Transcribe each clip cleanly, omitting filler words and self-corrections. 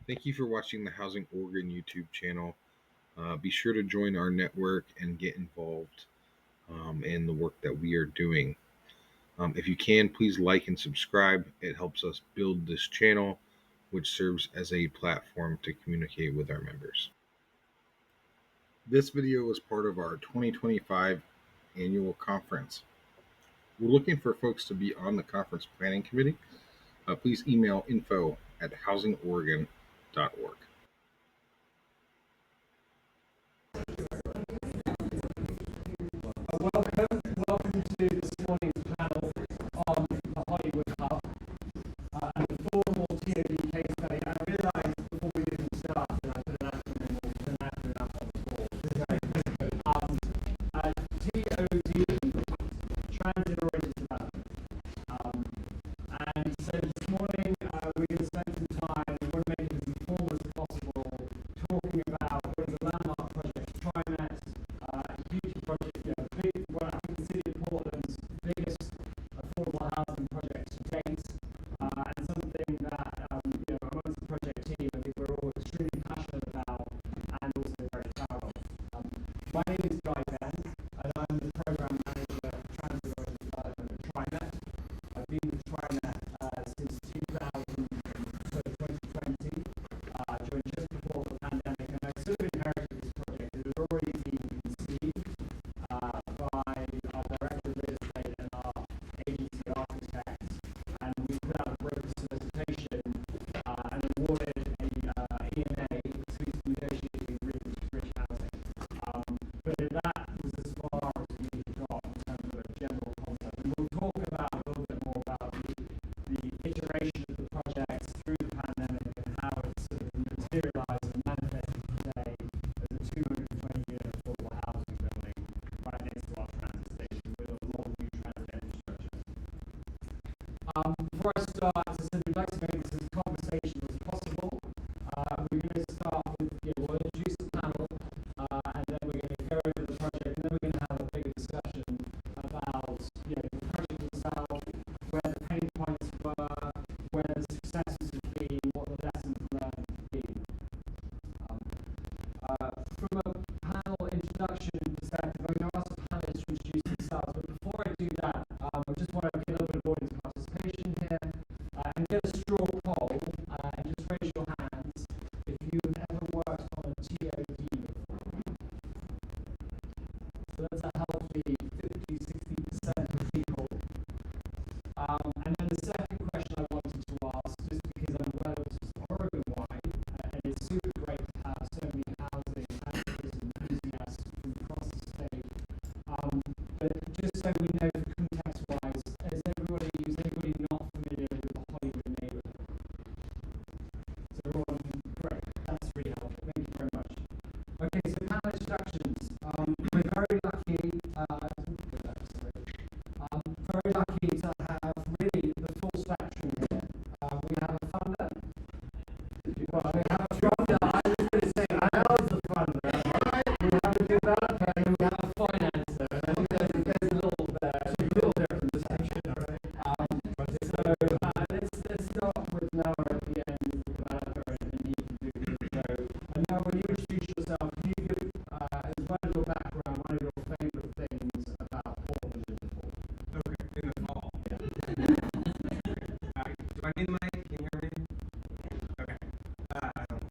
Thank you for watching the Housing Oregon YouTube channel. Be sure to join our network and get involved in the work that we are doing. If you can, please like and subscribe. It helps us build this channel, which serves as a platform to communicate with our members. This video is part of our 2025 annual conference. We're looking for folks to be on the conference planning committee. Please email info@housingoregon.org. Welcome to this morning's panel on the Hollywood Hub and the formal TOD case study. And I realised before we even started, I put an acronym up on the board. TOD, Transit Oriented Development. And so this morning we're going to spend some time, we want to make it as informal as possible, talking about what is a landmark project, TriMet, a huge project, big, well, I think the City of Portland's biggest affordable housing project to date, and something that, amongst the project team, I think we're all extremely passionate about and also very proud of. My name is Guy Ben, and I'm the Program Manager of Transit Oriented Development at TriMet. I've been with TriMet since 2020. I joined just before the pandemic, and I sort of inherited this project. It had already been conceived by our Director of Real Estate and our agency architects, and we put out a broker solicitation and awarded a ENA, exclusive negotiating agreement to Bridge Housing. But that was as far as we got in terms of a general concept. And we'll talk about a little bit more about the iteration of the project through the pandemic and how it's sort of materialized and manifested today as a 220-unit affordable housing building right next to our transit station with a lot of new transit infrastructure. Before I start, as I said, we'd like to make this as conversational as possible. We're going to start with, we'll introduce the panel, and then we're going to go over the project, and then we're going to have a bigger discussion about, the project itself, where the pain points were, where the successes have been, what the lessons learned have been. From a panel introduction perspective, I'm going to ask the panelists to introduce themselves, but before I do that, I just want to get a little bit of audience participation here and get a straw poll, and just raise your hands if you've ever worked on a TOD before. So that's a healthy 50-60% of people. And then the second question I wanted to ask, just because I'm aware this is Oregon-wide, and it's super great to have so many housing advocates and enthusiasts from across the state. But just so we know, context-wise, is anybody not familiar with the Hollywood neighborhood? So everyone, great, that's really helpful. Thank you very much. Okay, so panel introductions. We're very lucky. Very lucky to have really the full spectrum here. We have a funder. Well, we have a funder. I was going to say, I know it's a funder. We have a developer and we have a financer. And I think there's a little different distinction. Let's start with Noah at the end, the developer, and then you can do the show. And Noah, when you introduce yourself, can you give, as one of your background, one of your favorite things about Portland in the fall? Okay, in the fall. Yeah. Do I need the mic? Can you hear me? Okay. I don't know.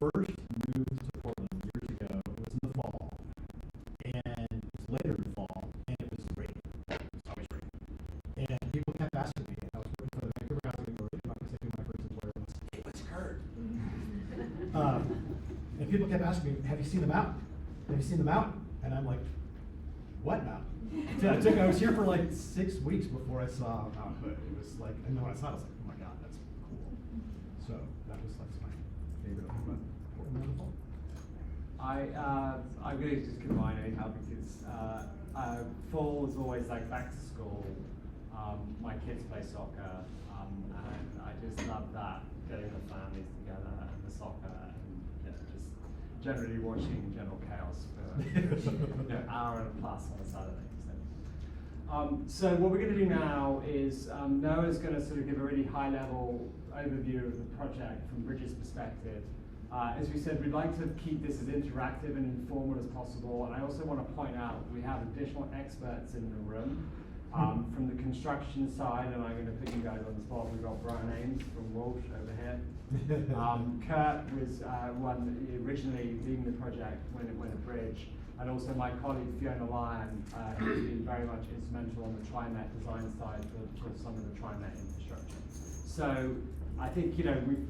first moved to Portland years ago. It was in the fall, and it was later in the fall, and it was raining. It was always raining. And people kept asking me, and I was working for the Vancouver Housing Authority, if I could say who my first employer was, hey, what's Kurt? And people kept asking me, have you seen the mountain? Have you seen the mountain? And I'm like, what mountain? I was here for like 6 weeks before I saw Mount Hood. It was like, and then when I saw it, I was like, oh my God, that's cool. So that's my favorite thing about Portland in the fall. I really just combine anyhow because fall is always like back to school. My kids play soccer, and I just love that, getting the families together and the soccer, and just generally watching general chaos for an hour and a plus on a Saturday. So what we're going to do now is Noah's going to sort of give a really high-level overview of the project from Bridget's perspective. As we said, we'd like to keep this as interactive and informal as possible, and I also want to point out we have additional experts in the room from the construction side, and I'm going to put you guys on the spot. We've got Brian Ames from Walsh over here. Kurt was one originally leading the project when it went a bridge. And also my colleague Fiona Lyon, who's been very much instrumental on the TriMet design side for some of the TriMet infrastructure. So I think,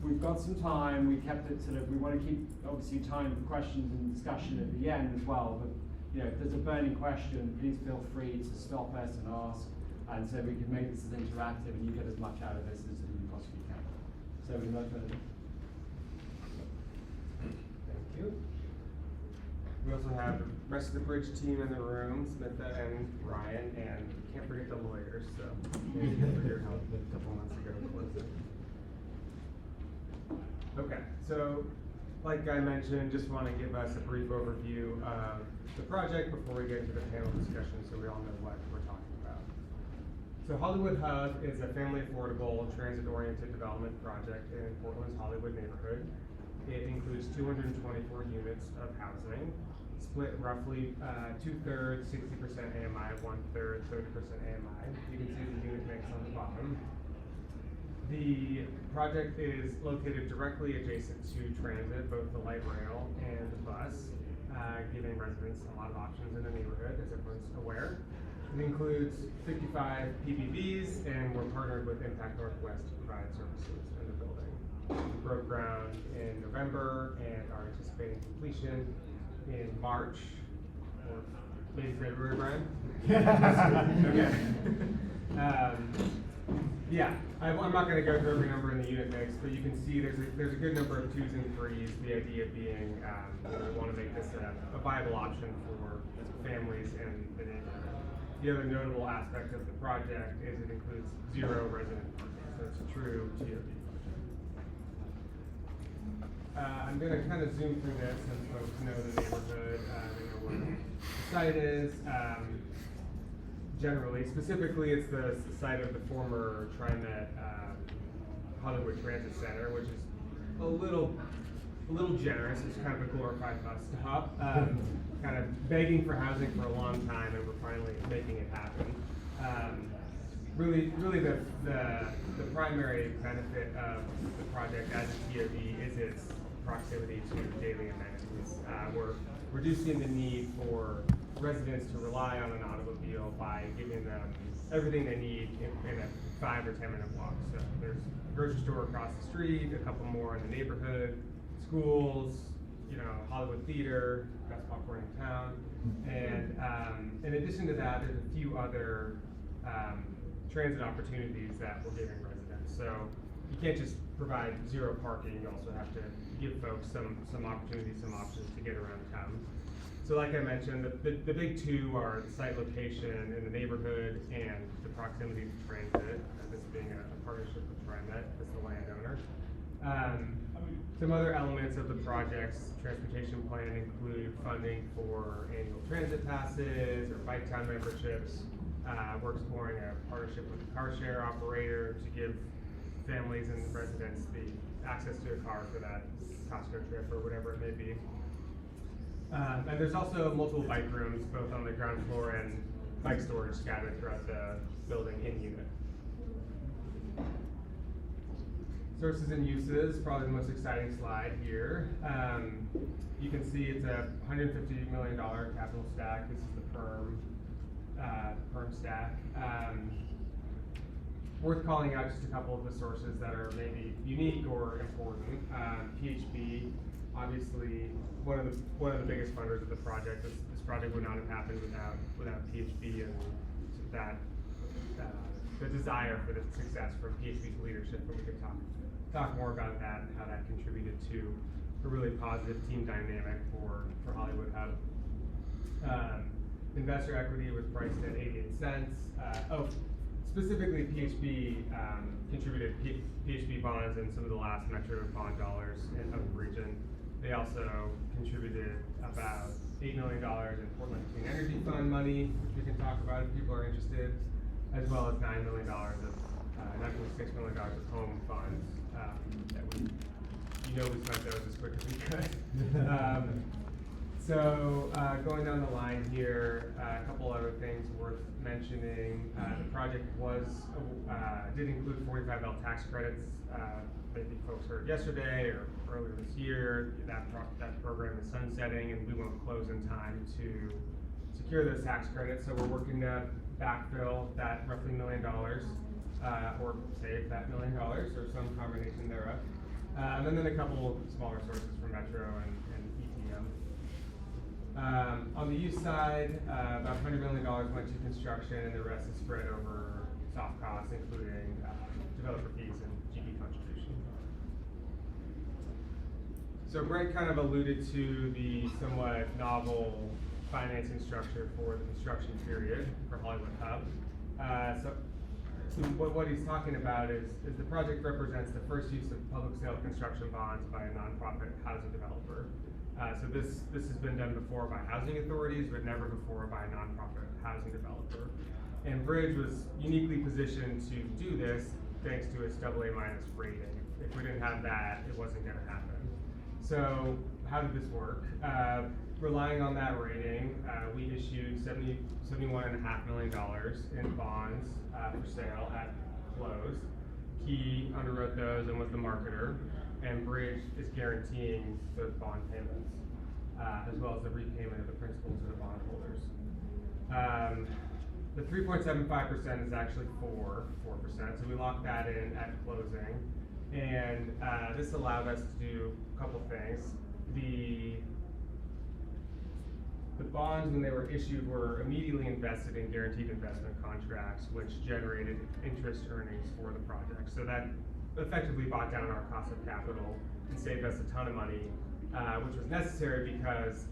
we've got some time. We kept it we want to keep obviously time for questions and discussion at the end as well. But if there's a burning question, please feel free to stop us and ask, and so we can make this as interactive and you get as much out of this as you possibly can. So without further ado. Thank you. We also have the rest of the bridge team in the room, Smitha and Ryan, and can't forget the lawyers, so thank you for your help a couple months ago closing. Okay, so like I mentioned, just want to give us a brief overview of the project before we get into the panel discussion so we all know what we're talking about. So Hollywood Hub is a family affordable, transit-oriented development project in Portland's Hollywood neighborhood. It includes 224 units of housing, split roughly 2/3, 60% AMI, 1/3, 30% AMI. You can see the unit mix on the bottom. The project is located directly adjacent to transit, both the light rail and the bus, giving residents a lot of options in the neighborhood, as everyone's aware. It includes 55 PPVs, and we're partnered with Impact Northwest to provide services in the building. We broke ground in November and are anticipating completion in March, or maybe February, Brian? Okay. Yeah, I'm not going to go through every number in the unit mix, but you can see there's a good number of 2s and 3s, the idea being we want to make this a viable option for families and the neighborhood. The other notable aspect of the project is it includes 0 resident parking, so it's a true TOD project. I'm going to kind of zoom through this since folks know the neighborhood, they know where the site is. Generally, specifically, it's the site of the former TriMet Hollywood Transit Center, which is a little generous. It's kind of a glorified bus stop, kind of begging for housing for a long time, and we're finally making it happen. Really, the primary benefit of the project as a TOD is its proximity to daily amenities. We're reducing the need for residents to rely on an automobile by giving them everything they need in a 5 or 10 minute walk. So there's a grocery store across the street, a couple more in the neighborhood, schools, Hollywood Theater, best popcorn in town. And in addition to that, there's a few other transit opportunities that we're giving residents. So you can't just provide 0 parking, you also have to give folks some opportunities, some options to get around town. So like I mentioned, the big 2 are the site location in the neighborhood and the proximity to transit, this being a partnership with TriMet as the landowner. Some other elements of the project's transportation plan include funding for annual transit passes or bike town memberships. We're exploring a partnership with a car share operator to give families and residents the access to a car for that Costco trip or whatever it may be. And there's also multiple bike rooms, both on the ground floor and bike storage scattered throughout the building in unit. Sources and uses, probably the most exciting slide here. You can see it's a $150 million capital stack. This is the perm stack. Worth calling out just a couple of the sources that are maybe unique or important. PHB, obviously one of the biggest funders of the project. This project would not have happened without PHB and that the desire for the success from PHB's leadership. But we could talk more about that and how that contributed to a really positive team dynamic for Hollywood Hub. Investor equity was priced at 88 cents. Specifically, PHB contributed PHB bonds and some of the last Metro bond dollars of the region. They also contributed about $8 million in Portland Clean Energy Fund money, which we can talk about if people are interested, as well as $9 million of $9.6 million of home funds that we spent those as quick as we could. So going down the line here, a couple other things worth mentioning. The project did include 45L tax credits. Maybe folks heard yesterday or earlier this year. That program is sunsetting, and we won't close in time to secure those tax credits. So we're working to backfill that roughly $1 million, or save that $1 million, or some combination thereof. And then a couple smaller sources from Metro and ETM. On the use side, about $100 million went to construction, and the rest is spread over soft costs, including developer fees and GP contribution. So Brent kind of alluded to the somewhat novel financing structure for the construction period for Hollywood Hub. So what he's talking about is the project represents the first use of public sale construction bonds by a nonprofit housing developer. So this has been done before by housing authorities, but never before by a nonprofit housing developer. And Bridge was uniquely positioned to do this thanks to its AA- rating. If we didn't have that, it wasn't going to happen. So how did this work? Relying on that rating, we issued $71.5 million in bonds for sale at close. Key underwrote those and was the marketer, and Bridge is guaranteeing those bond payments, as well as the repayment of the principal to the bondholders. The 3.75% is actually 4%, so we locked that in at closing, and this allowed us to do a couple things. The bonds, when they were issued, were immediately invested in guaranteed investment contracts, which generated interest earnings for the project. So that effectively bought down our cost of capital and saved us a ton of money, which was necessary because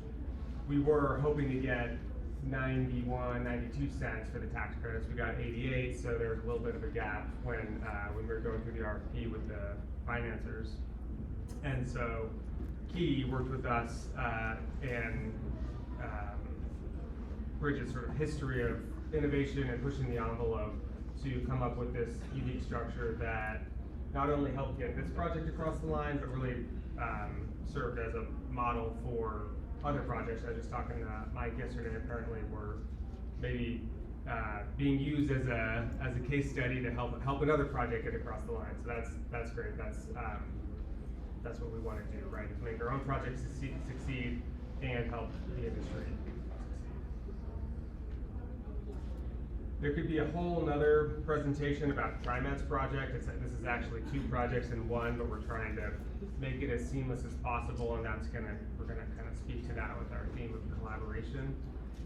we were hoping to get 91, 92 cents for the tax credits. We got 88, so there was a little bit of a gap when we were going through the RFP with the financiers. And so Key worked with us and Bridge's sort of history of innovation and pushing the envelope to come up with this unique structure that not only helped get this project across the line, but really served as a model for other projects. I was just talking to Mike yesterday. Apparently, were maybe being used as a case study to help another project get across the line. So that's great. That's what we want to do, right? To make our own projects succeed and help the industry succeed. There could be a whole nother presentation about TriMet's project. This is actually two projects in one, but we're trying to make it as seamless as possible, and we're gonna kind of speak to that with our theme of collaboration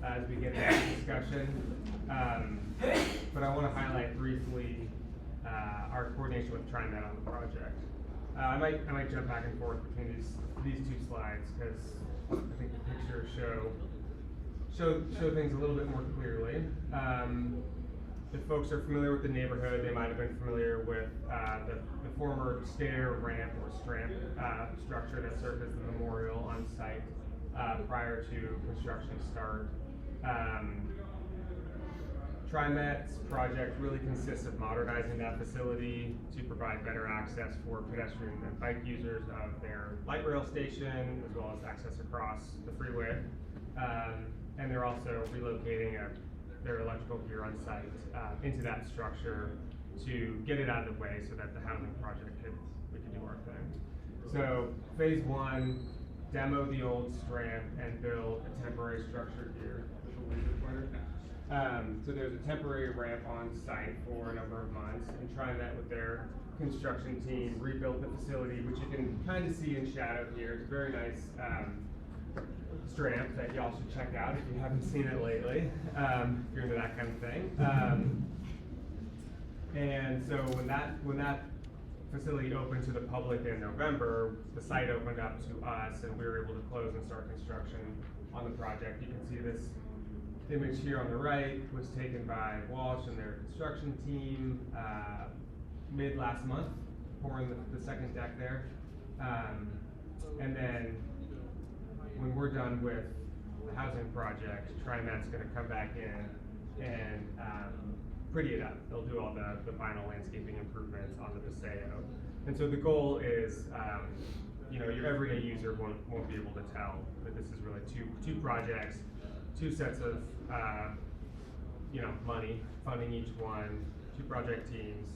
as we get into the discussion. But I want to highlight briefly our coordination with TriMet on the project. I might jump back and forth between these two slides because I think the pictures show things a little bit more clearly. If folks are familiar with the neighborhood, they might have been familiar with the former stair ramp or stramp structure that served as the memorial on site prior to construction start. TriMet's project really consists of modernizing that facility to provide better access for pedestrian and bike users of their light rail station, as well as access across the freeway. And they're also relocating their electrical gear on site into that structure to get it out of the way so that the housing project do our thing. So phase one, demo the old strand and build a temporary structure here. So there's a temporary ramp on site for a number of months, and TriMet with their construction team rebuilt the facility, which you can kind of see in shadow here. It's a very nice strand that y'all should check out if you haven't seen it lately, if you're into that kind of thing. And so when that facility opened to the public in November, the site opened up to us, and we were able to close and start construction on the project. You can see this image here on the right was taken by Walsh and their construction team mid last month, pouring the second deck there. And then when we're done with the housing project, TriMet's going to come back in and pretty it up. They'll do all the final landscaping improvements on the Paseo. And so the goal is, your everyday user won't be able to tell that this is really two projects, two sets of money funding each one, two project teams.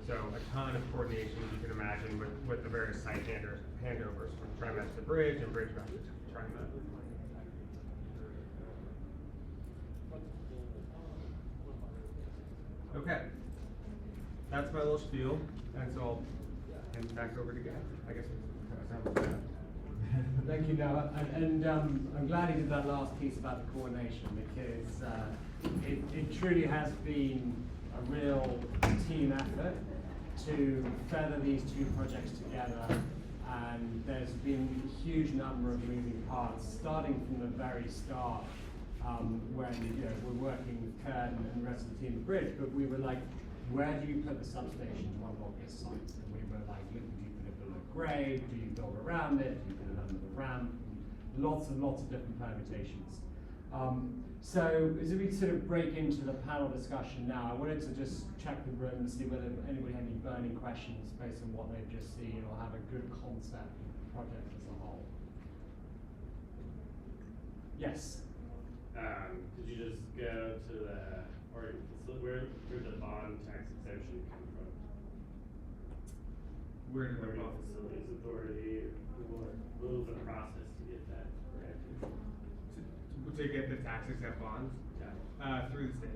So a ton of coordination, as you can imagine, with the various site handovers from TriMet to Bridge and Bridge back to TriMet. Okay, that's my little spiel, and so I'll hand it back over to Gavin. I guess it's Thank you, Noah. And I'm glad he did that last piece about the coordination, because it truly has been a real team effort to feather these two projects together. And there's been a huge number of moving parts, starting from the very start, when we're working with Kurt and the rest of the team at Bridge, but we were like, where do you put the substation on this site? And we were like, do you put it below grade? Do you build around it? Do you put it under the ramp? Lots and lots of different permutations. So as we sort of break into the panel discussion now, I wanted to just check the room and see whether anybody had any burning questions based on what they've just seen, or have a good concept of the project as a whole. Yes. Did you just go to where did the bond tax exemption come from? Where did the Facilities Authority, what was the process to get that granted? to get the tax exempt bonds? Yeah. Through the state.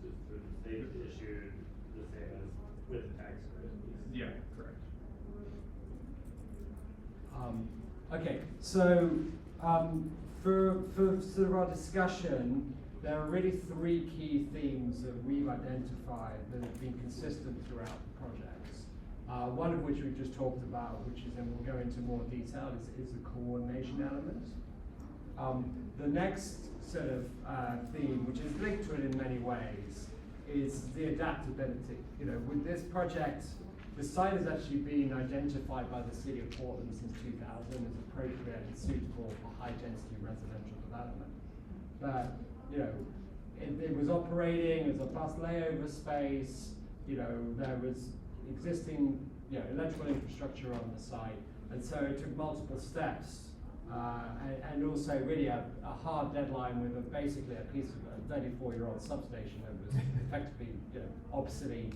Just through the state issued the same as with the tax credit. Yeah, correct. Okay, so for sort of our discussion, there are really three key themes that we've identified that have been consistent throughout the projects. One of which we've just talked about, which is, and we'll go into more detail, is the coordination element. The next sort of theme, which is linked to it in many ways, is the adaptability. With this project, the site has actually been identified by the City of Portland since 2000 as appropriate and suitable for high-density residential development. But it was operating as a bus layover space. There was existing electrical infrastructure on the site, and so it took multiple steps. And also really a hard deadline with basically a piece of a 34-year-old substation that was effectively obsolete,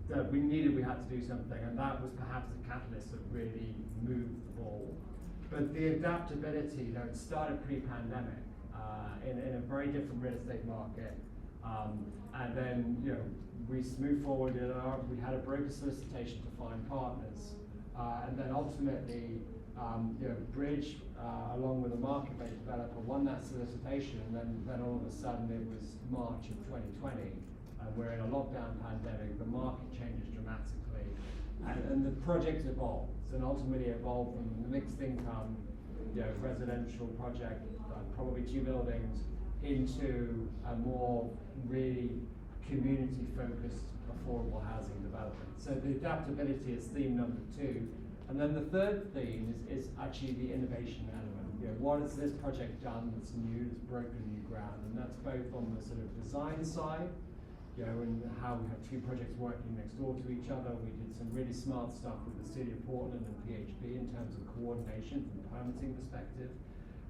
that we had to do something, and that was perhaps the catalyst that really moved the ball. But the adaptability, it started pre-pandemic in a very different real estate market, and then we moved forward. We had a broker solicitation to find partners, and then ultimately. Bridge, along with a market-based developer, won that solicitation, and then all of a sudden it was March of 2020, and we're in a lockdown pandemic. The market changes dramatically, and the project evolved, and ultimately evolved from the mixed income, residential project, probably 2 buildings, into a more really community-focused, affordable housing development. So the adaptability is theme number 2. And then the third theme is actually the innovation element. What has this project done that's new, that's broken new ground? And that's both on the sort of design side, and how we have 2 projects working next door to each other. We did some really smart stuff with the City of Portland and PHP in terms of coordination from a permitting perspective.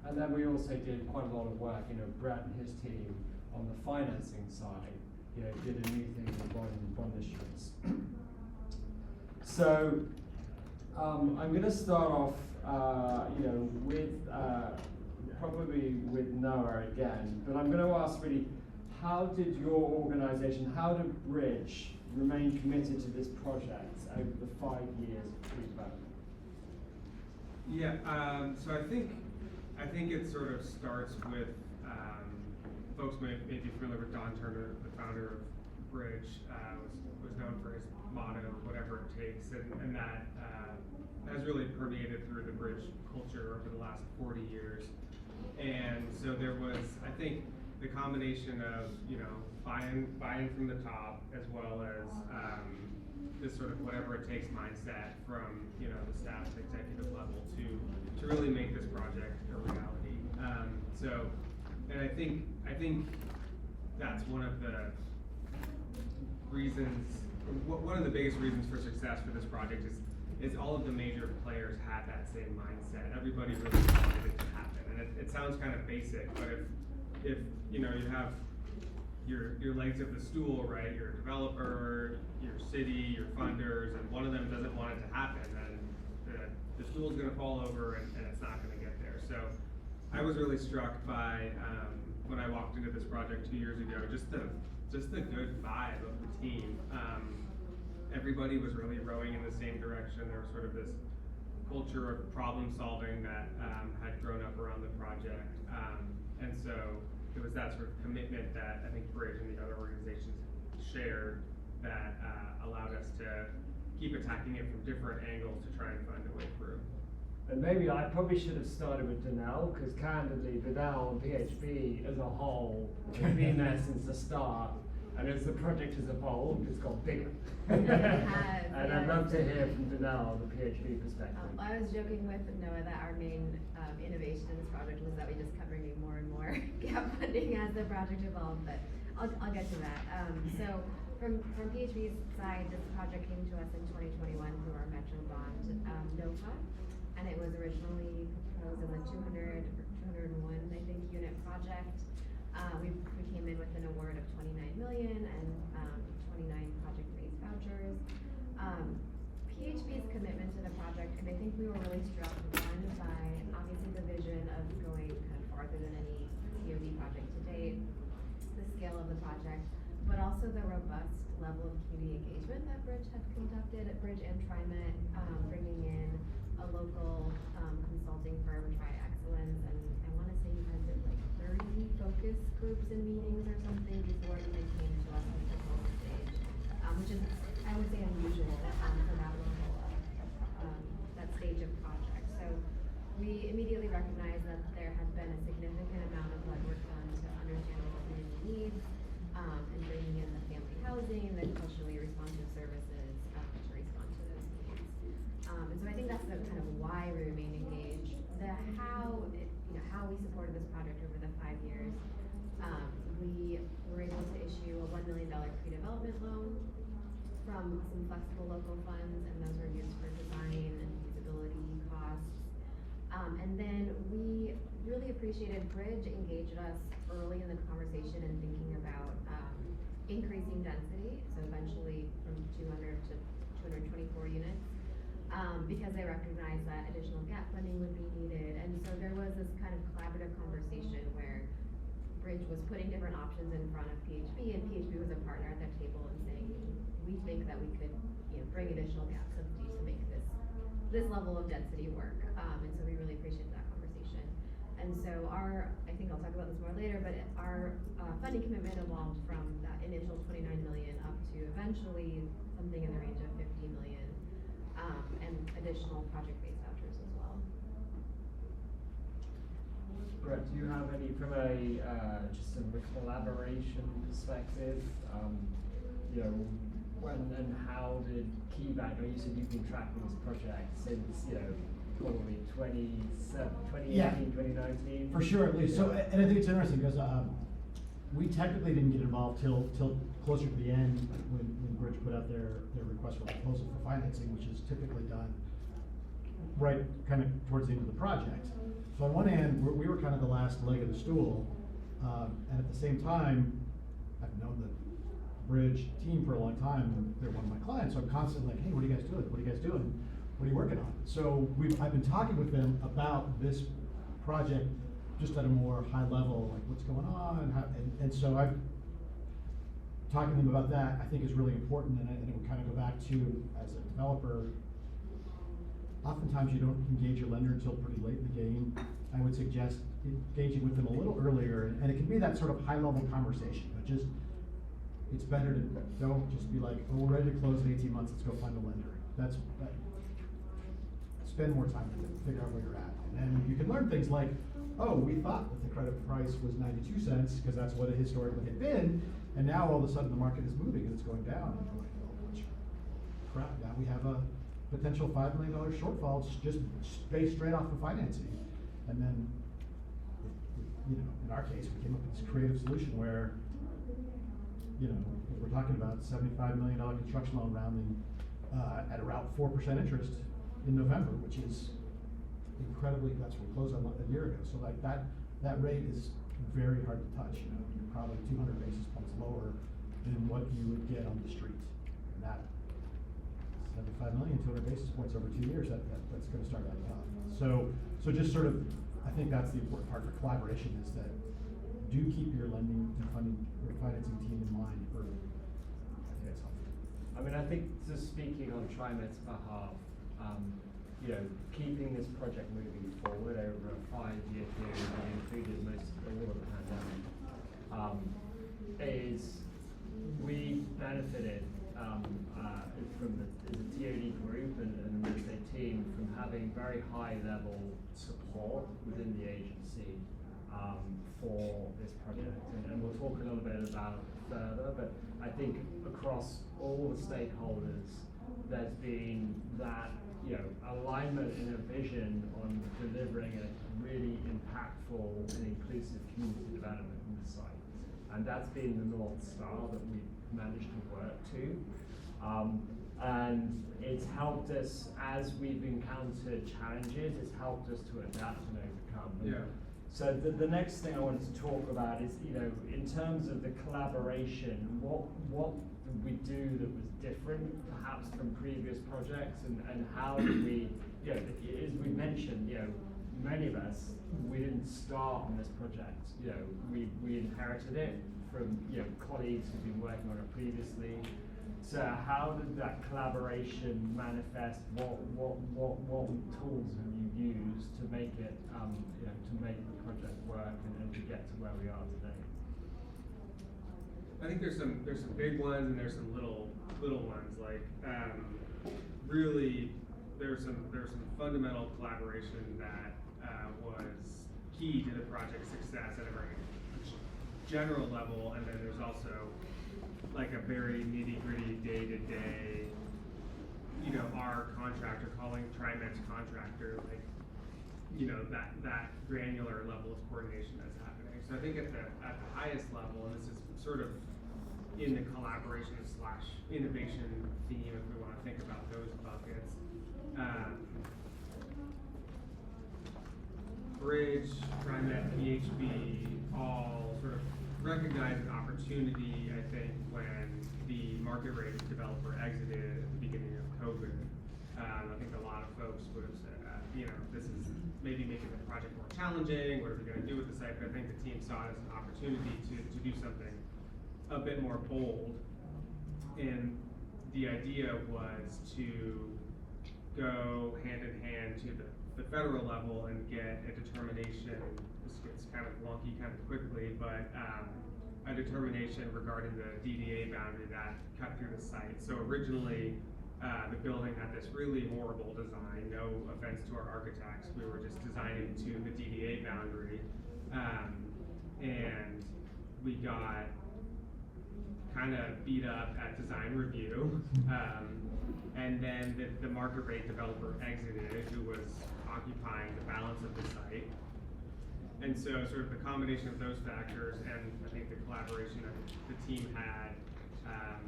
And then we also did quite a lot of work, Brett and his team on the financing side, did a new thing with bond issuance. So I'm going to start off, with probably with Noah again, but I'm going to ask really, how did your organisation, how did Bridge remain committed to this project over the 5 years of pre-development? Yeah, so I think it sort of starts with, folks may be familiar with Don Turner, the founder of Bridge, was known for his motto, whatever it takes, and that has really permeated through the Bridge culture over the last 40 years. And so there was, I think, the combination of, buy-in from the top, as well as this sort of whatever it takes mindset from, the staff and executive level to really make this project a reality. And I think that's one of the reasons, one of the biggest reasons for success for this project is all of the major players had that same mindset. Everybody really wanted it to happen, and it sounds kind of basic, but if you have your legs of the stool, right? Your developer, your city, your funders, and one of them doesn't want it to happen, then the stool's going to fall over and it's not going to get there. So I was really struck by when I walked into this project 2 years ago, just the good vibe of the team. Everybody was really rowing in the same direction. There was sort of this culture of problem solving that had grown up around the project. And so it was that sort of commitment that I think Bridge and the other organizations shared that allowed us to keep attacking it from different angles to try and find a way through. And maybe I probably should have started with Danelle, because candidly, Danelle and PHP as a whole have been there since the start. And as the project has evolved, it's got bigger. It has, And yeah. I'd love to hear from Danelle, the PHP perspective. I was joking with Noah that our main innovation in this project was that we just kept bringing more and more gap funding as the project evolved, but I'll get to that. So from PHP's side, this project came to us in 2021 through our Metro Bond NOFA, and it was originally proposed as a 201, I think, unit project. We came in with an award of 29 million and 29 project-based vouchers. PHP's commitment to the project, and I think we were really struck, one, by obviously the vision of going kind of farther than any TOD project to date, the scale of the project, but also the robust level of community engagement that Bridge had conducted at Bridge and TriMet, bringing in a local consulting firm, TriExcellence, and I want to say you guys did like 30 focus groups and meetings or something before you came to us on the proposal stage, which is, I would say, unusual for that level of that stage of project. So we immediately recognized that there had been a significant amount of legwork done to understand what community needs, and bringing in the family housing, the culturally responsive services to respond to those needs. And so I think that's the kind of why we remain engaged. The how we supported this project over the 5 years. We were able to issue a $1 million pre-development loan from some flexible local funds, and those were used for design and feasibility costs. And then we really appreciated Bridge engaged us early in the conversation in thinking about increasing density, so eventually from 200 to 224 units, because they recognized that additional gap funding would be needed. And so there was this kind of collaborative conversation where Bridge was putting different options in front of PHP, and PHP was a partner at that table and saying, we think that we could, bring additional gap subsidies to make this level of density work. And so we really appreciate that conversation. And so I think I'll talk about this more later, but our funding commitment evolved from that initial 29 million up to eventually something in the range of 50 million, and additional project-based vouchers as well. Brett, do you have any, from a just a collaboration perspective, when and how did KeyBank, you said you've been tracking this project since, probably 2018, Yeah. 2019? For sure, at least. So, and I think it's interesting because we technically didn't get involved till closer to the end when Bridge put out their request for proposal for financing, which is typically done right kind of towards the end of the project. So on one hand, we were kind of the last leg of the stool, and at the same time, I've known the Bridge team for a long time, and they're one of my clients, so I'm constantly like, hey, what are you guys doing? What are you guys doing? what are you working on? So I've been talking with them about this project just at a more high level, like what's going on, and so I've talking to them about that, I think is really important, and it would kind of go back to, as a developer, oftentimes you don't engage your lender until pretty late in the game. I would suggest engaging with them a little earlier, and it can be that sort of high-level conversation, but just, it's better to don't just be like, oh, we're ready to close in 18 months, let's go find a lender. Spend more time with them, figure out where you're at. And then you can learn things like, oh, we thought that the credit price was 92 cents, because that's what it historically had been, and now all of a sudden the market is moving and it's going down. And you're like, oh, crap, now we have a potential $5 million shortfall just based straight off of financing. And then, you know, in our case, we came up with this creative solution where, you know, we're talking about $75 million construction loan rounding at around 4% interest in November, which is incredibly, that's what we closed on a year ago. So like that rate is very hard to touch. You know, you're probably 200 basis points lower than what you would get on the street. And that 75 million, 200 basis points over 2 years, that's going to start adding up. So just sort of, I think that's the important part for collaboration, is that do keep your lending and funding or financing team in mind early. I think that's helpful. I mean, I think just speaking on TriMet's behalf, you know, keeping this project moving forward over a 5-year period, that included most all of the pandemic, is we benefited from the TOD group and the real estate team from having very high level support within the agency for this project. And we'll talk a little bit about it further, but I think across all the stakeholders, there's been that, you know, alignment in a vision on delivering a really impactful and inclusive community development in the site. And that's been the North Star that we've managed to work to. And it's helped us, as we've encountered challenges, it's helped us to adapt and overcome. Yeah. So the next thing I wanted to talk about is, you know, in terms of the collaboration, what did we do that was different perhaps from previous projects, and how did we, you know, as we mentioned, you know, many of us, we didn't start on this project, you know, we inherited it from, you know, colleagues who've been working on it previously. So how did that collaboration manifest? What tools have you used to make it, you know, to make the project work and to get to where we are today? I think there's some big ones and there's some little ones. Like really, there's some fundamental collaboration that was key to the project's success at a very general level, and then there's also like a very nitty-gritty day-to-day, you know, our contractor calling TriMet's contractor, like, you know, that granular level of coordination that's happening. So I think at the highest level, and this is sort of in the collaboration / innovation theme, if we want to think about those buckets, Bridge, TriMet, PHB, all sort of recognize an opportunity, I think, when the market rate developer exited at the beginning of COVID. I think a lot of folks would have said, you know, this is maybe making the project more challenging, what are we going to do with the site? But I think the team saw it as an opportunity to do something a bit more bold. And the idea was to go hand in hand to the federal level and get a determination. This gets kind of wonky kind of quickly, but a determination regarding the DDA boundary that cut through the site. So originally, the building had this really horrible design. No offense to our architects, we were just designing to the DDA boundary, and we got kind of beat up at design review, and then the market rate developer exited, who was occupying the balance of the site. And so sort of the combination of those factors and I think the collaboration that the team had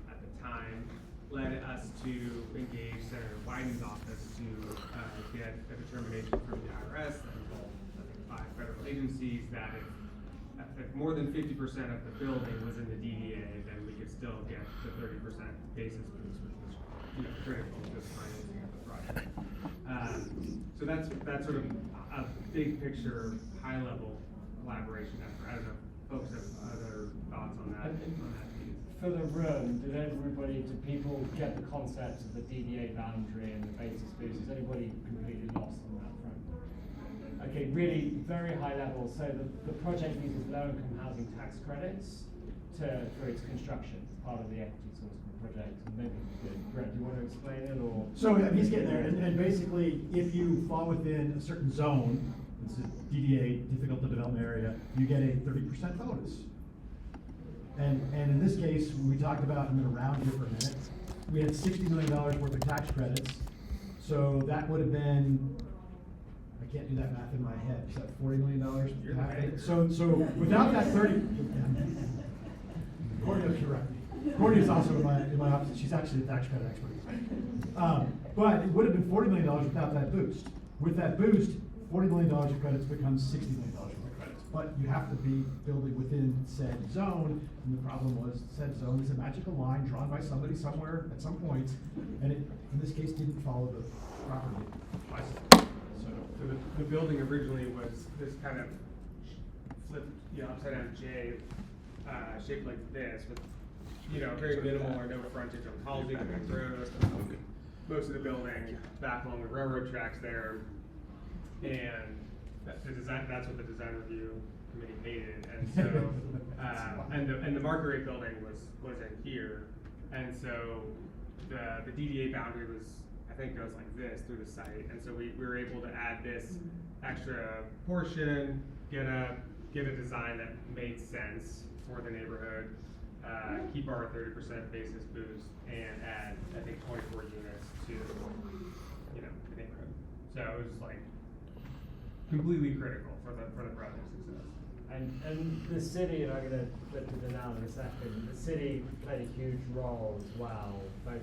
at the time led us to engage Senator Wyden's office to get a determination from the IRS that involved, I think, 5 federal agencies that if more than 50% of the building was in the DDA, then we could still get the 30% basis boost, which was critical to the financing of the project. So that's sort of a big picture, high level collaboration effort. I don't know if folks have other thoughts on that piece. For the room, do people get the concept of the DDA boundary and the basis boost? Is anybody completely lost on that front? Okay, really very high level. So the project uses low income housing tax credits for its construction, part of the equity source of the project. And maybe, Brett, do you want to explain it or? So he's getting there, and basically, if you fall within a certain zone, it's a DDA, difficult to develop area, you get a 30% bonus. And in this case, we talked about, I'm going to round here for a minute, we had $60 million worth of tax credits. So that would have been, I can't do that math in my head, is that $40 million? So without that 30, Courtney will correct me. Courtney is also in my office, she's actually a tax credit expert. But it would have been $40 million without that boost. With that boost, $40 million of credits becomes $60 million worth of credits. But you have to be building within said zone, and the problem was said zone is a magical line drawn by somebody somewhere at some point, and it, in this case, didn't follow the property. So the building originally was this kind of flipped, upside down J, shaped like this, with very minimal or no frontage on Halsey and Road. Most of the building back along the railroad tracks there, and that's what the design review committee hated, and so and the market rate building was in here, and so the DDA boundary was, I think, goes like this through the site, and so we were able to add this extra portion, get a design that made sense for the neighborhood, keep our 30% basis boost, and add, I think, 24 units to the neighborhood. So it was like completely critical for the project success. And the city, and I'm going to flip to the now in a second, the city played a huge role as well, both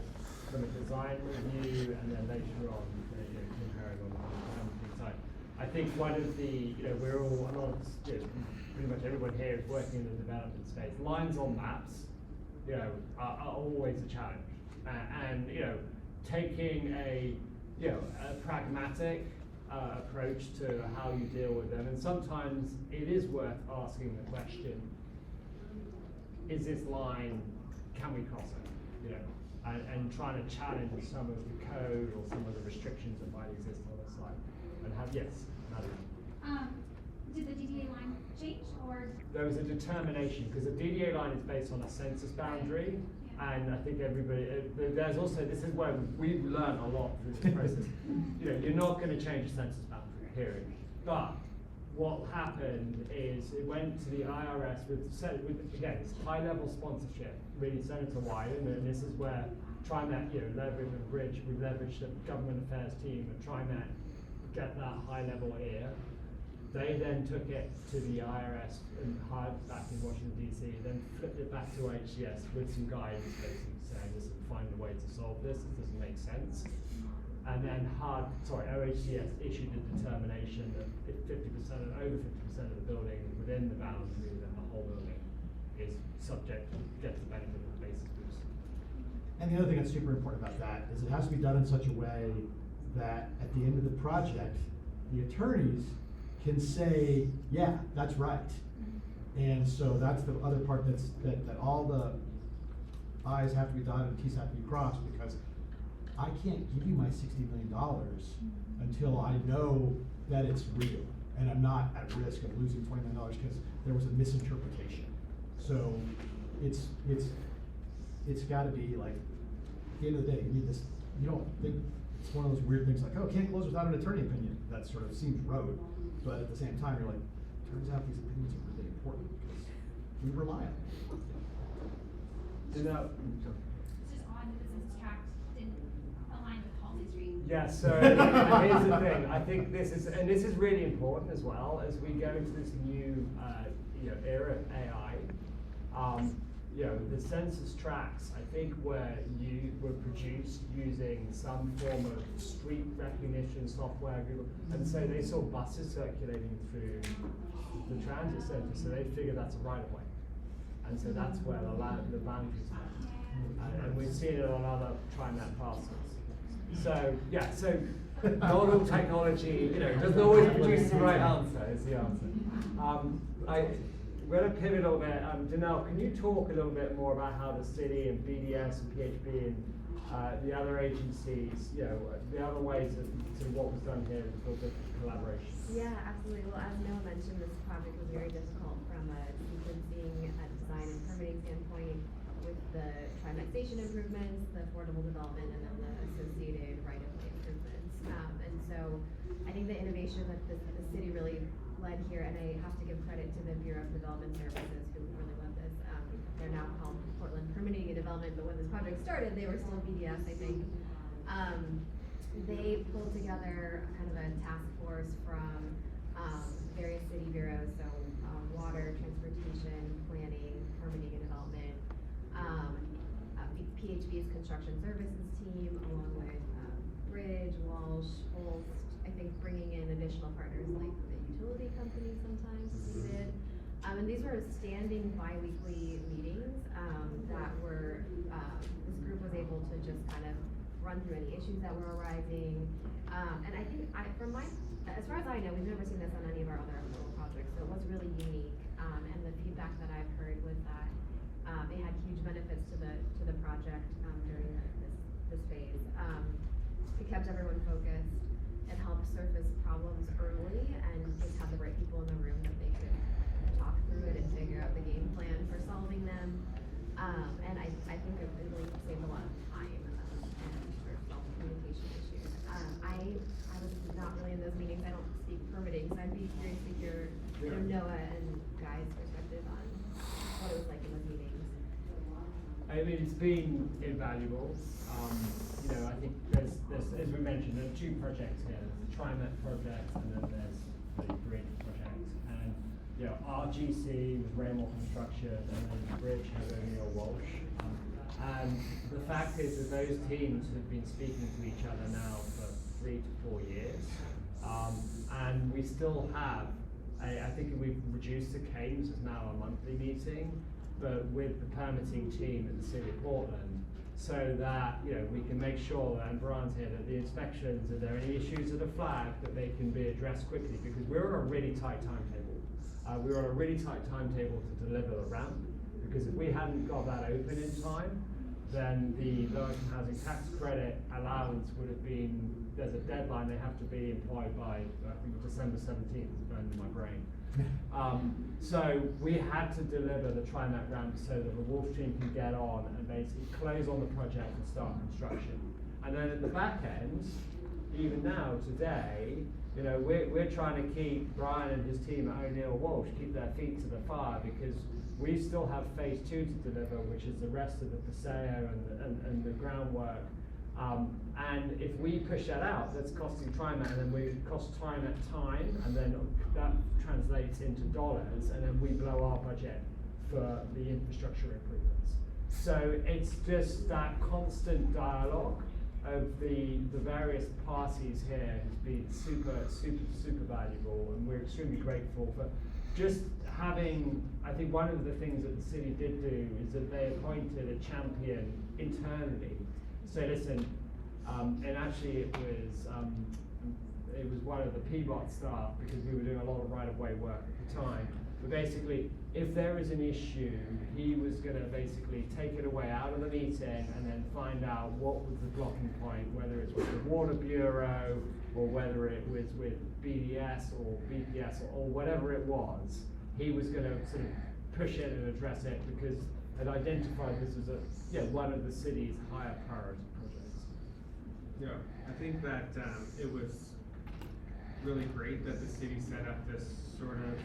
from a design review and then later on, comparing on the company side. I think one of the, we're all, pretty much everyone here is working in the development space. Lines on maps, are always a challenge. And taking a pragmatic approach to how you deal with them, and sometimes it is worth asking the question: is this line? Can we cross it? And trying to challenge some of the code or some of the restrictions that might exist on the site. And Madeline. Did the DDA line change, or? There was a determination, because the DDA line is based on a census boundary, and I think everybody, there's also, this is where we've learned a lot through this process. You're not going to change the census boundary, period. But what happened is it went to the IRS with again, it's high-level sponsorship, really Senator Wyden, and this is where TriMet, leverage and bridge, we leveraged the government affairs team at TriMet, get that high-level ear. They then took it to the IRS and hired back in Washington, D.C., then flipped it back to HCS with some guidance basically saying, listen, find a way to solve this, it doesn't make sense. And then OHCS issued a determination that if 50% and over 50% of the building within the boundary, then the whole building is subject to get the benefit of the basis boost. And the other thing that's super important about that is it has to be done in such a way that at the end of the project, the attorneys can say, yeah, that's right. And so that's the other part that all the I's have to be dotted and T's have to be crossed, because I can't give you my $60 million until I know that it's real and I'm not at risk of losing $20 million because there was a misinterpretation. So it's got to be like, at the end of the day, you need this. You don't think it's one of those weird things like, oh, can't close without an attorney opinion. That sort of seems rote. But at the same time, you're like, turns out these opinions are really important because we rely on them. It's just odd that the census tract didn't align with Halsey Street. Yeah, so here's the thing. I think this is really important as well as we go into this new era of AI. The census tracts, I think, were produced using some form of street recognition software, Google, and so they saw buses circulating through the transit center, so they figured that's a right of way. And so that's where the boundaries are. And we've seen it on other TriMet parcels. So, yeah, so not all technology, doesn't always produce the right answer, is the answer. We're going to pivot a little bit. Danelle, can you talk a little bit more about how the city and BDS and PHB and the other agencies, the other ways that what was done here was built of collaboration? Yeah, absolutely. Well, as Noah mentioned, this project was very difficult from a sequencing, a design and permitting standpoint with the TriMet station improvements, the affordable development, and then the associated right-of-way improvements. And so I think the innovation that the city really led here, and I have to give credit to the Bureau of Development Services who really led this. They're now called Portland Permitting and Development, but when this project started, they were still BDS, I think. They pulled together kind of a task force from various city bureaus, so water, transportation, planning, permitting and development, PHB's construction services team, along with Bridge, Walsh, Holst, I think bringing in additional partners like the utility company sometimes if needed. And these were standing bi-weekly meetings that were, this group was able to just kind of run through any issues that were arising. And I think, as far as I know, we've never seen this on any of our other affordable projects, so it was really unique. And the feedback that I've heard was that it had huge benefits to the project during this phase. It kept everyone focused. It helped surface problems early and just have the right people in the room that they could talk through it and figure out the game plan for solving them. And I think it really saved a lot of time and sort of self-communication issues. I was not really in those meetings. I don't speak permitting, so I'd be curious to hear Noah and Guy's perspective on what it was like in those meetings. I mean, it's been invaluable. I think there's, as we mentioned, there are two projects here. There's the TriMet project, and then there's the Bridge project. And RGC was Raymore Construction, and then Bridge has O'Neill Walsh. And the fact is that those teams have been speaking to each other now for 3 to 4 years, and we still have. I think we've reduced the cadence. It's now a monthly meeting, but with the permitting team at the City of Portland, so that we can make sure, and Brian's here, that the inspections, if there are any issues that are flagged, that they can be addressed quickly, because we're on a really tight timetable. We're on a really tight timetable to deliver the ramp, because if we hadn't got that open in time, then the low-income housing tax credit allowance would have been, there's a deadline, they have to be employed by, I think, December 17th, it's burned in my brain. So we had to deliver the TriMet ramp so that the Wolf team can get on and basically close on the project and start construction. And then at the back end, even now, today, we're trying to keep Brian and his team at O'Neill Walsh, keep their feet to the fire, because we still have phase 2 to deliver, which is the rest of the Paseo and the groundwork. And if we push that out, that's costing TriMet, and then we cost TriMet time, and then that translates into dollars, and then we blow our budget for the infrastructure improvements. So it's just that constant dialogue of the various parties here has been super valuable, and we're extremely grateful for just having. I think one of the things that the city did do is that they appointed a champion internally. So listen, and actually it was one of the PBOT staff, because we were doing a lot of right-of-way work at the time. But basically, if there is an issue, he was going to basically take it away out of the meeting and then find out what was the blocking point, whether it's with the Water Bureau or whether it was with BDS or BPS or whatever it was. He was going to sort of push it and address it, because had identified this as one of the city's higher priority projects. Yeah, I think that it was really great that the city set up this sort of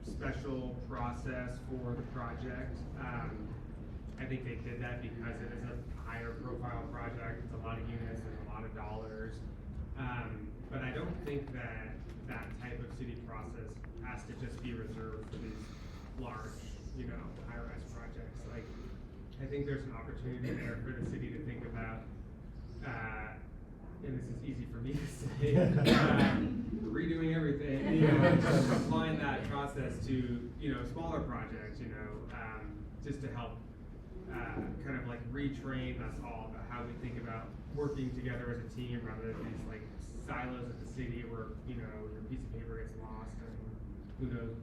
special process for the project. I think they did that because it is a higher profile project. It's a lot of units and a lot of dollars. But I don't think that type of city process has to just be reserved for these large, high-rise projects. Like, I think there's an opportunity there for the city to think about, and this is easy for me to say, redoing everything, applying that cost process to, smaller projects, just to help kind of like retrain us all about how we think about working together as a team rather than these like silos at the city where, your piece of paper gets lost and who knows,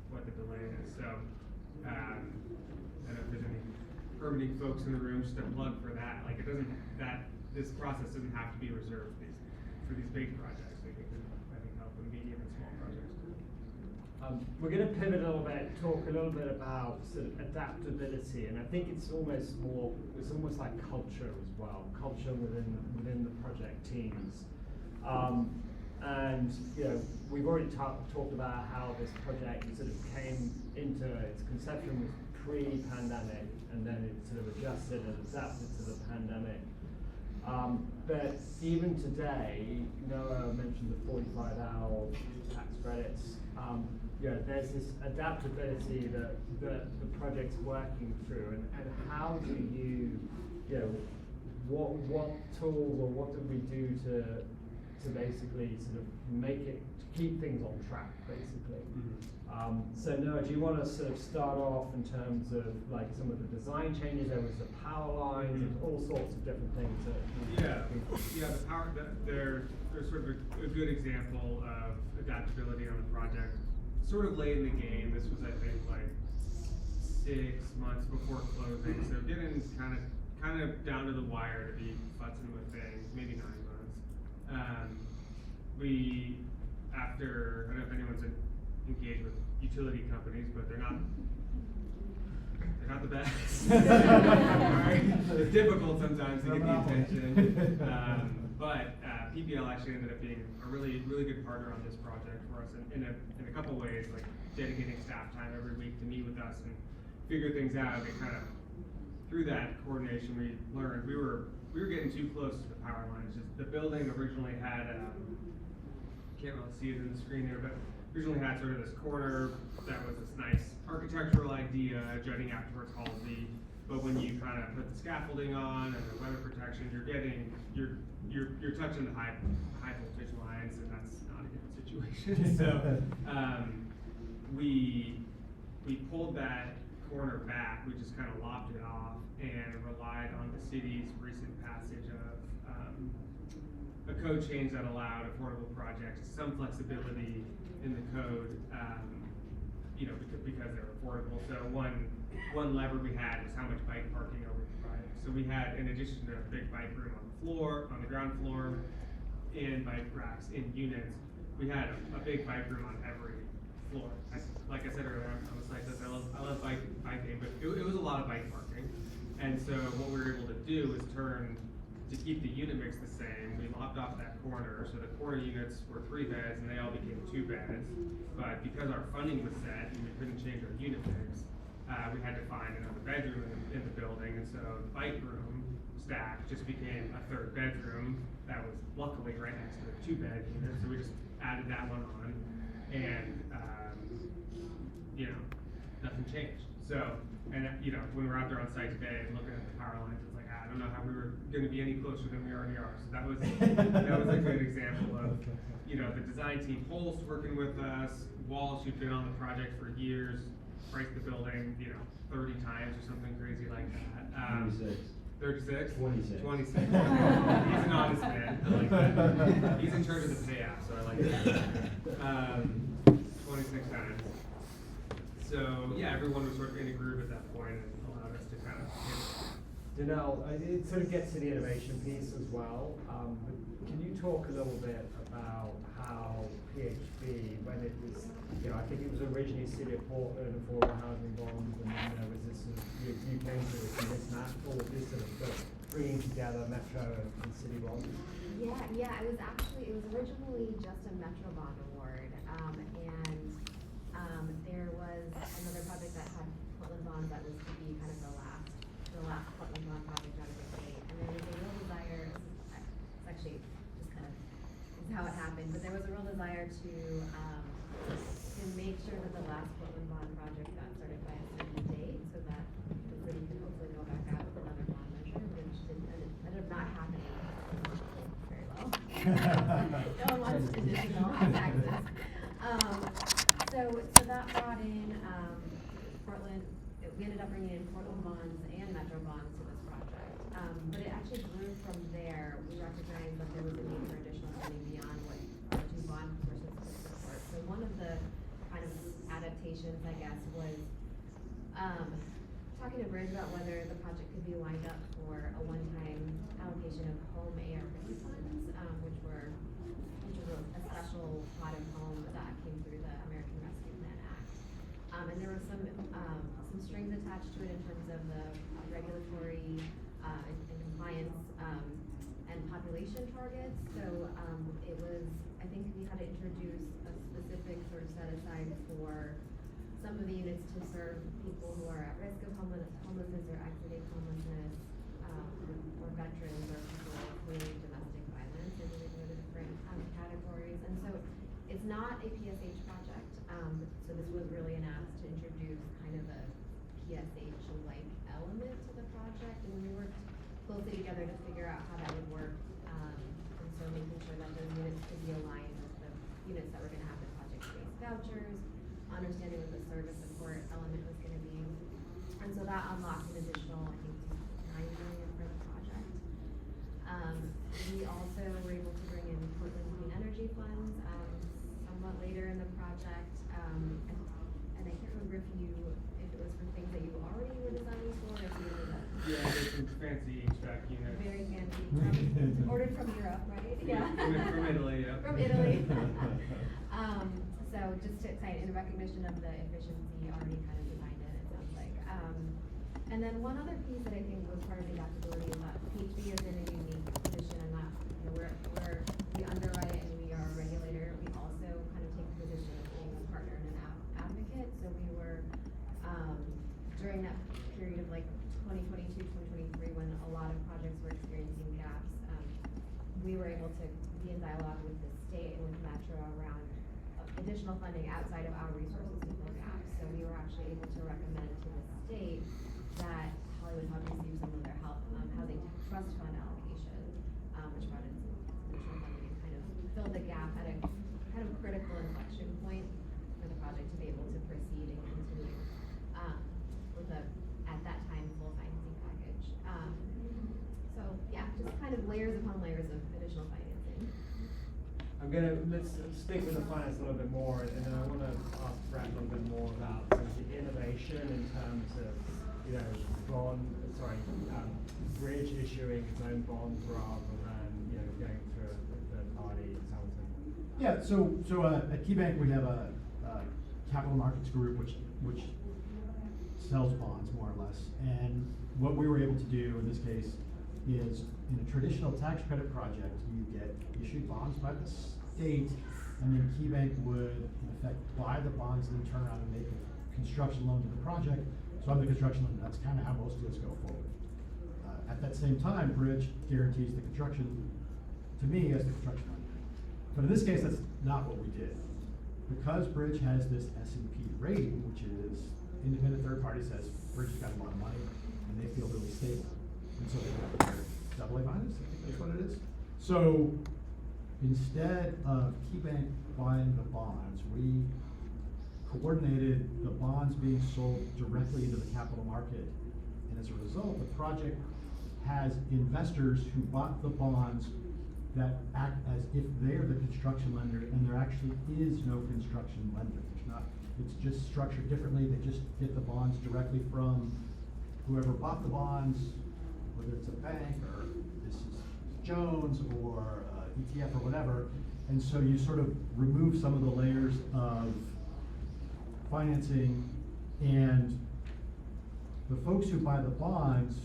what the delay is. So, I don't know if there's any permitting folks in the room, just a plug for that. Like this process doesn't have to be reserved for these big projects. I think help with medium and small projects too. We're going to pivot a little bit, talk a little bit about sort of adaptability, and I think it's almost like culture as well, culture within the project teams. And we've already talked about how this project sort of came into its conception was pre-pandemic, and then it sort of adjusted and adapted to the pandemic. But even today, Noah mentioned the 45-hour tax credits. There's this adaptability that the project's working through, and how do you, what tools or what do we do to basically sort of make it, to keep things on track, basically. So Noah, do you want to sort of start off in terms of like some of the design changes? There was the power lines and all sorts of different things that. The power. There's sort of a good example of adaptability on the project. Sort of late in the game. This was, I think, like 6 months before closing, so getting kind of down to the wire to be futzing with things. Maybe 9 months. I don't know if anyone's engaged with utility companies, but they're not the best. It's difficult sometimes to get the attention. But PPL actually ended up being a really, really good partner on this project for us in a couple ways, like dedicating staff time every week to meet with us and figure things out. And kind of through that coordination, we learned we were getting too close to the power lines. Just the building originally had, can't really see it in the screen here, but originally had sort of this corner that was this nice architectural idea jutting out towards Halsey. But when you kind of put the scaffolding on and the weather protection, you're touching the high voltage lines, and that's not a good situation. So we pulled that corner back. We just kind of lopped it off and relied on the city's recent passage of a code change that allowed affordable projects some flexibility in the code, because they're affordable. So one lever we had was how much bike parking over the project. So we had, in addition to a big bike room on the ground floor, and bike racks in units, we had a big bike room on every floor. Like I said earlier, I'm a cyclist. I love biking, but it was a lot of bike parking. And so what we were able to do is to keep the unit mix the same, we lopped off that corner. So the corner units were 3 beds and they all became 2 beds. But because our funding was set and we couldn't change our unit mix, we had to find another bedroom in the building. And so the bike room stack just became a 3rd bedroom that was luckily right next to the 2-bed unit. So we just added that one on, and nothing changed. So, and when we're out there on site today and looking at the power lines, it's like, I don't know how we were going to be any closer than we already are. So that was a good example of the design team, Holst, working with us, Walsh, who'd been on the project for years, priced the building 30 times or something crazy like that. 36? 26. He's an honest man. I like that. He's in charge of the payout, so I like that. 26 times. So yeah, everyone was sort of in a groove at that point and allowed us to kind of. Danelle, it sort of gets to the innovation piece as well. Can you talk a little bit about how PHB, when it was, I think it was originally City of Portland, affordable housing bonds, and then there was this sort of, you came to this mismatch, all of this sort of bringing together Metro and City bonds? Yeah, it was originally just a Metro bond award, and there was another project that had Portland bonds that was to be kind of the last Portland bond project out of the state, and there was a real desire, it's actually just kind of is how it happened, but there was a real desire to make sure that the last Portland bond project got started by a certain date, so that the city could hopefully go back out with another bond measure, which ended up not happening very well. No one wants additional taxes. So so that brought in, Portland, we ended up bringing in Portland bonds and Metro bonds to this project. But it actually grew from there. We recognized that there was a need for additional funding beyond what our two bond sources could support. So one of the kind of adaptations, I guess, was, talking to Bridge about whether the project could be lined up for a one-time allocation of home ARP funds, which was a special pot of home that came through the American Rescue Plan Act. And there were some strings attached to it in terms of the regulatory and compliance and population targets. So it was, I think we had to introduce a specific sort of set aside for some of the units to serve people who are at risk of homelessness or exiting homelessness, or veterans or people fleeing domestic violence, and we go to different categories. And so it's not a PSH project, so this was really an ask to introduce kind of a PSH-like element to the project, and we worked closely together to figure out how that would work, and so making sure that those units could be aligned with the units that were gonna have the project-based vouchers, understanding what the service support element was gonna be. And so that unlocked an additional, I think, $9 million for the project. We also were able to bring in Portland Clean Energy funds, somewhat later in the project. And I can't remember if it was for things that you already were designing for, or if you were Yeah, there's some fancy HVAC units. very fancy, ordered from Europe, right? Yeah. From Italy, yeah. From Italy. So just to kind of in recognition of the efficiency already kind of behind it, it sounds like. And then one other piece that I think was part of the adaptability is that PHB is in a unique position in that, you know, we underwrite and we are a regulator. We also kind of take the position of being a partner and an advocate. So we were, during that period of like 2022, 2023, when a lot of projects were experiencing gaps, we were able to be in dialogue with the state and with Metro around additional funding outside of our resources to fill gaps. So we were actually able to recommend to the state that Hollywood Hub receive some of their housing trust fund allocation, which brought in some additional funding and kind of filled the gap at a kind of critical inflection point for the project to be able to proceed and continue with a, at that time, full financing package. So yeah, just kind of layers upon layers of additional financing. Let's stick with the finance a little bit more, and then I want to ask Brett a little bit more about sort of the innovation in terms of, you know, Bridge issuing its own bonds rather than, you know, going through a third party consultant. Yeah, so at KeyBank we have a capital markets group which sells bonds more or less, and what we were able to do in this case is, in a traditional tax credit project, you get issued bonds by the state, and then KeyBank would in effect buy the bonds and then turn around and make a construction loan to the project. So I'm the construction loan, that's kind of how most deals go forward. At that same time, Bridge guarantees the construction to me as the construction lender. But in this case, that's not what we did. Because Bridge has this S&P rating, which is independent third party says Bridge has got a lot of money and they feel really stable. And so they got their AA minus, I think that's what it is. So instead of KeyBank buying the bonds, we coordinated the bonds being sold directly into the capital market. And as a result, the project has investors who bought the bonds that act as if they're the construction lender, and there actually is no construction lender. There's not, it's just structured differently. They just get the bonds directly from whoever bought the bonds, whether it's a bank or this is Jones or ETF or whatever. And so you sort of remove some of the layers of financing, and the folks who buy the bonds,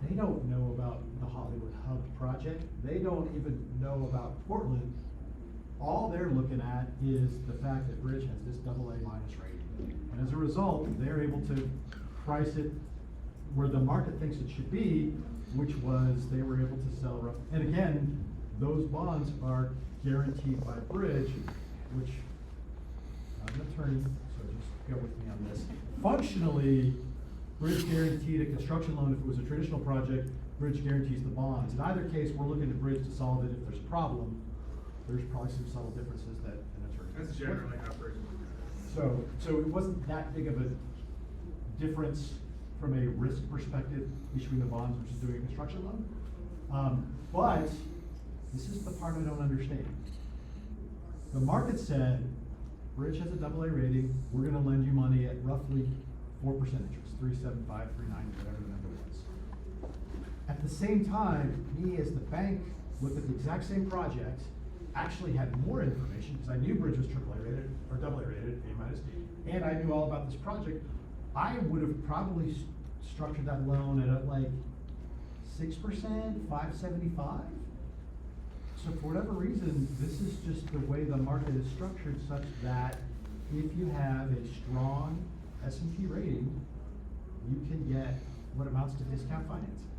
they don't know about the Hollywood Hub project. They don't even know about Portland. All they're looking at is the fact that Bridge has this AA minus rating. And as a result, they're able to price it where the market thinks it should be, which was they were able to sell rough. And again, those bonds are guaranteed by Bridge, which I'm an attorney, so just go with me on this. Functionally, Bridge guaranteed a construction loan if it was a traditional project. Bridge guarantees the bonds. In either case, we're looking at Bridge to solve it. If there's a problem, there's probably some subtle differences that an attorney. That's generally how Bridge works. So it wasn't that big of a difference from a risk perspective, issuing the bonds versus doing a construction loan. But this is the part I don't understand. The market said, Bridge has a AA rating, we're gonna lend you money at roughly 4% interest, 3.75, 3.9, whatever the number was. At the same time, me as the bank looked at the exact same project, actually had more information, because I knew Bridge was AAA rated, or AA rated, A minus, and I knew all about this project. I would have probably structured that loan at like 6%, 5.75. So for whatever reason, this is just the way the market is structured, such that if you have a strong S&P rating, you can get what amounts to discount financing.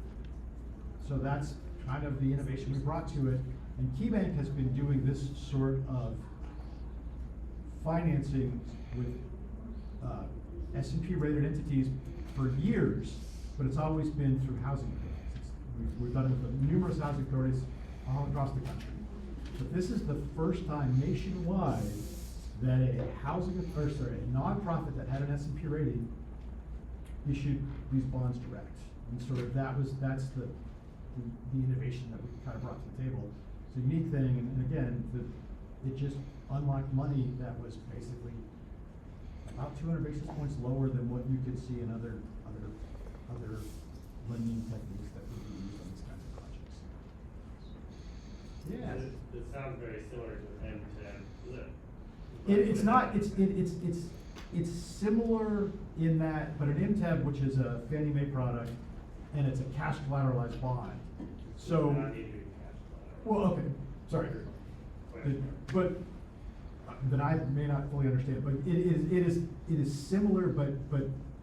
So that's kind of the innovation we brought to it. And KeyBank has been doing this sort of financing with S&P rated entities for years, but it's always been through housing authorities. We've done it with numerous housing authorities all across the country. But this is the first time nationwide that a nonprofit that had an S&P rating issued these bonds direct. And sort of that's the innovation that we kind of brought to the table. It's a unique thing, and again, it just unlocked money that was basically about 200 basis points lower than what you could see in other lending techniques that would be used on these kinds of projects. Yeah. This sounds very similar to an M10. It's not. It's similar in that, but an MTEB, which is a Fannie Mae product, and it's a cash collateralized bond. So. Not need to be cash flow. Well, okay. Sorry. But that I may not fully understand. But it is similar, but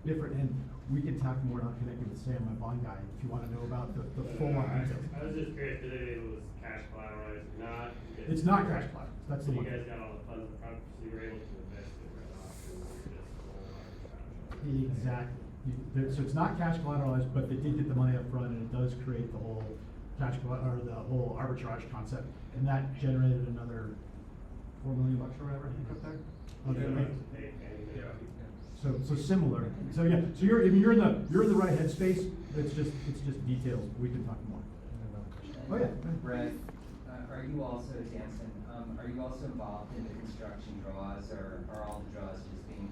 different. And we can talk more. And I'll connect you with Sam, my bond guy, if you want to know about the full on details. I was just curious if it was cash collateralized or not. It's not cash collateralized. That's the You one. guys got all the funds up front, so you were able to invest it right off in this whole arbitrage. Exactly. So it's not cash collateralized, but they did get the money up front, and it does create the whole the whole arbitrage concept, and that generated another $4 million or whatever, I think, up there. So similar. So yeah. So you're in the right headspace. It's just details. We can talk more. Oh yeah. Brett, are you also Danson? Are you also involved in the construction draws, or are all the draws just being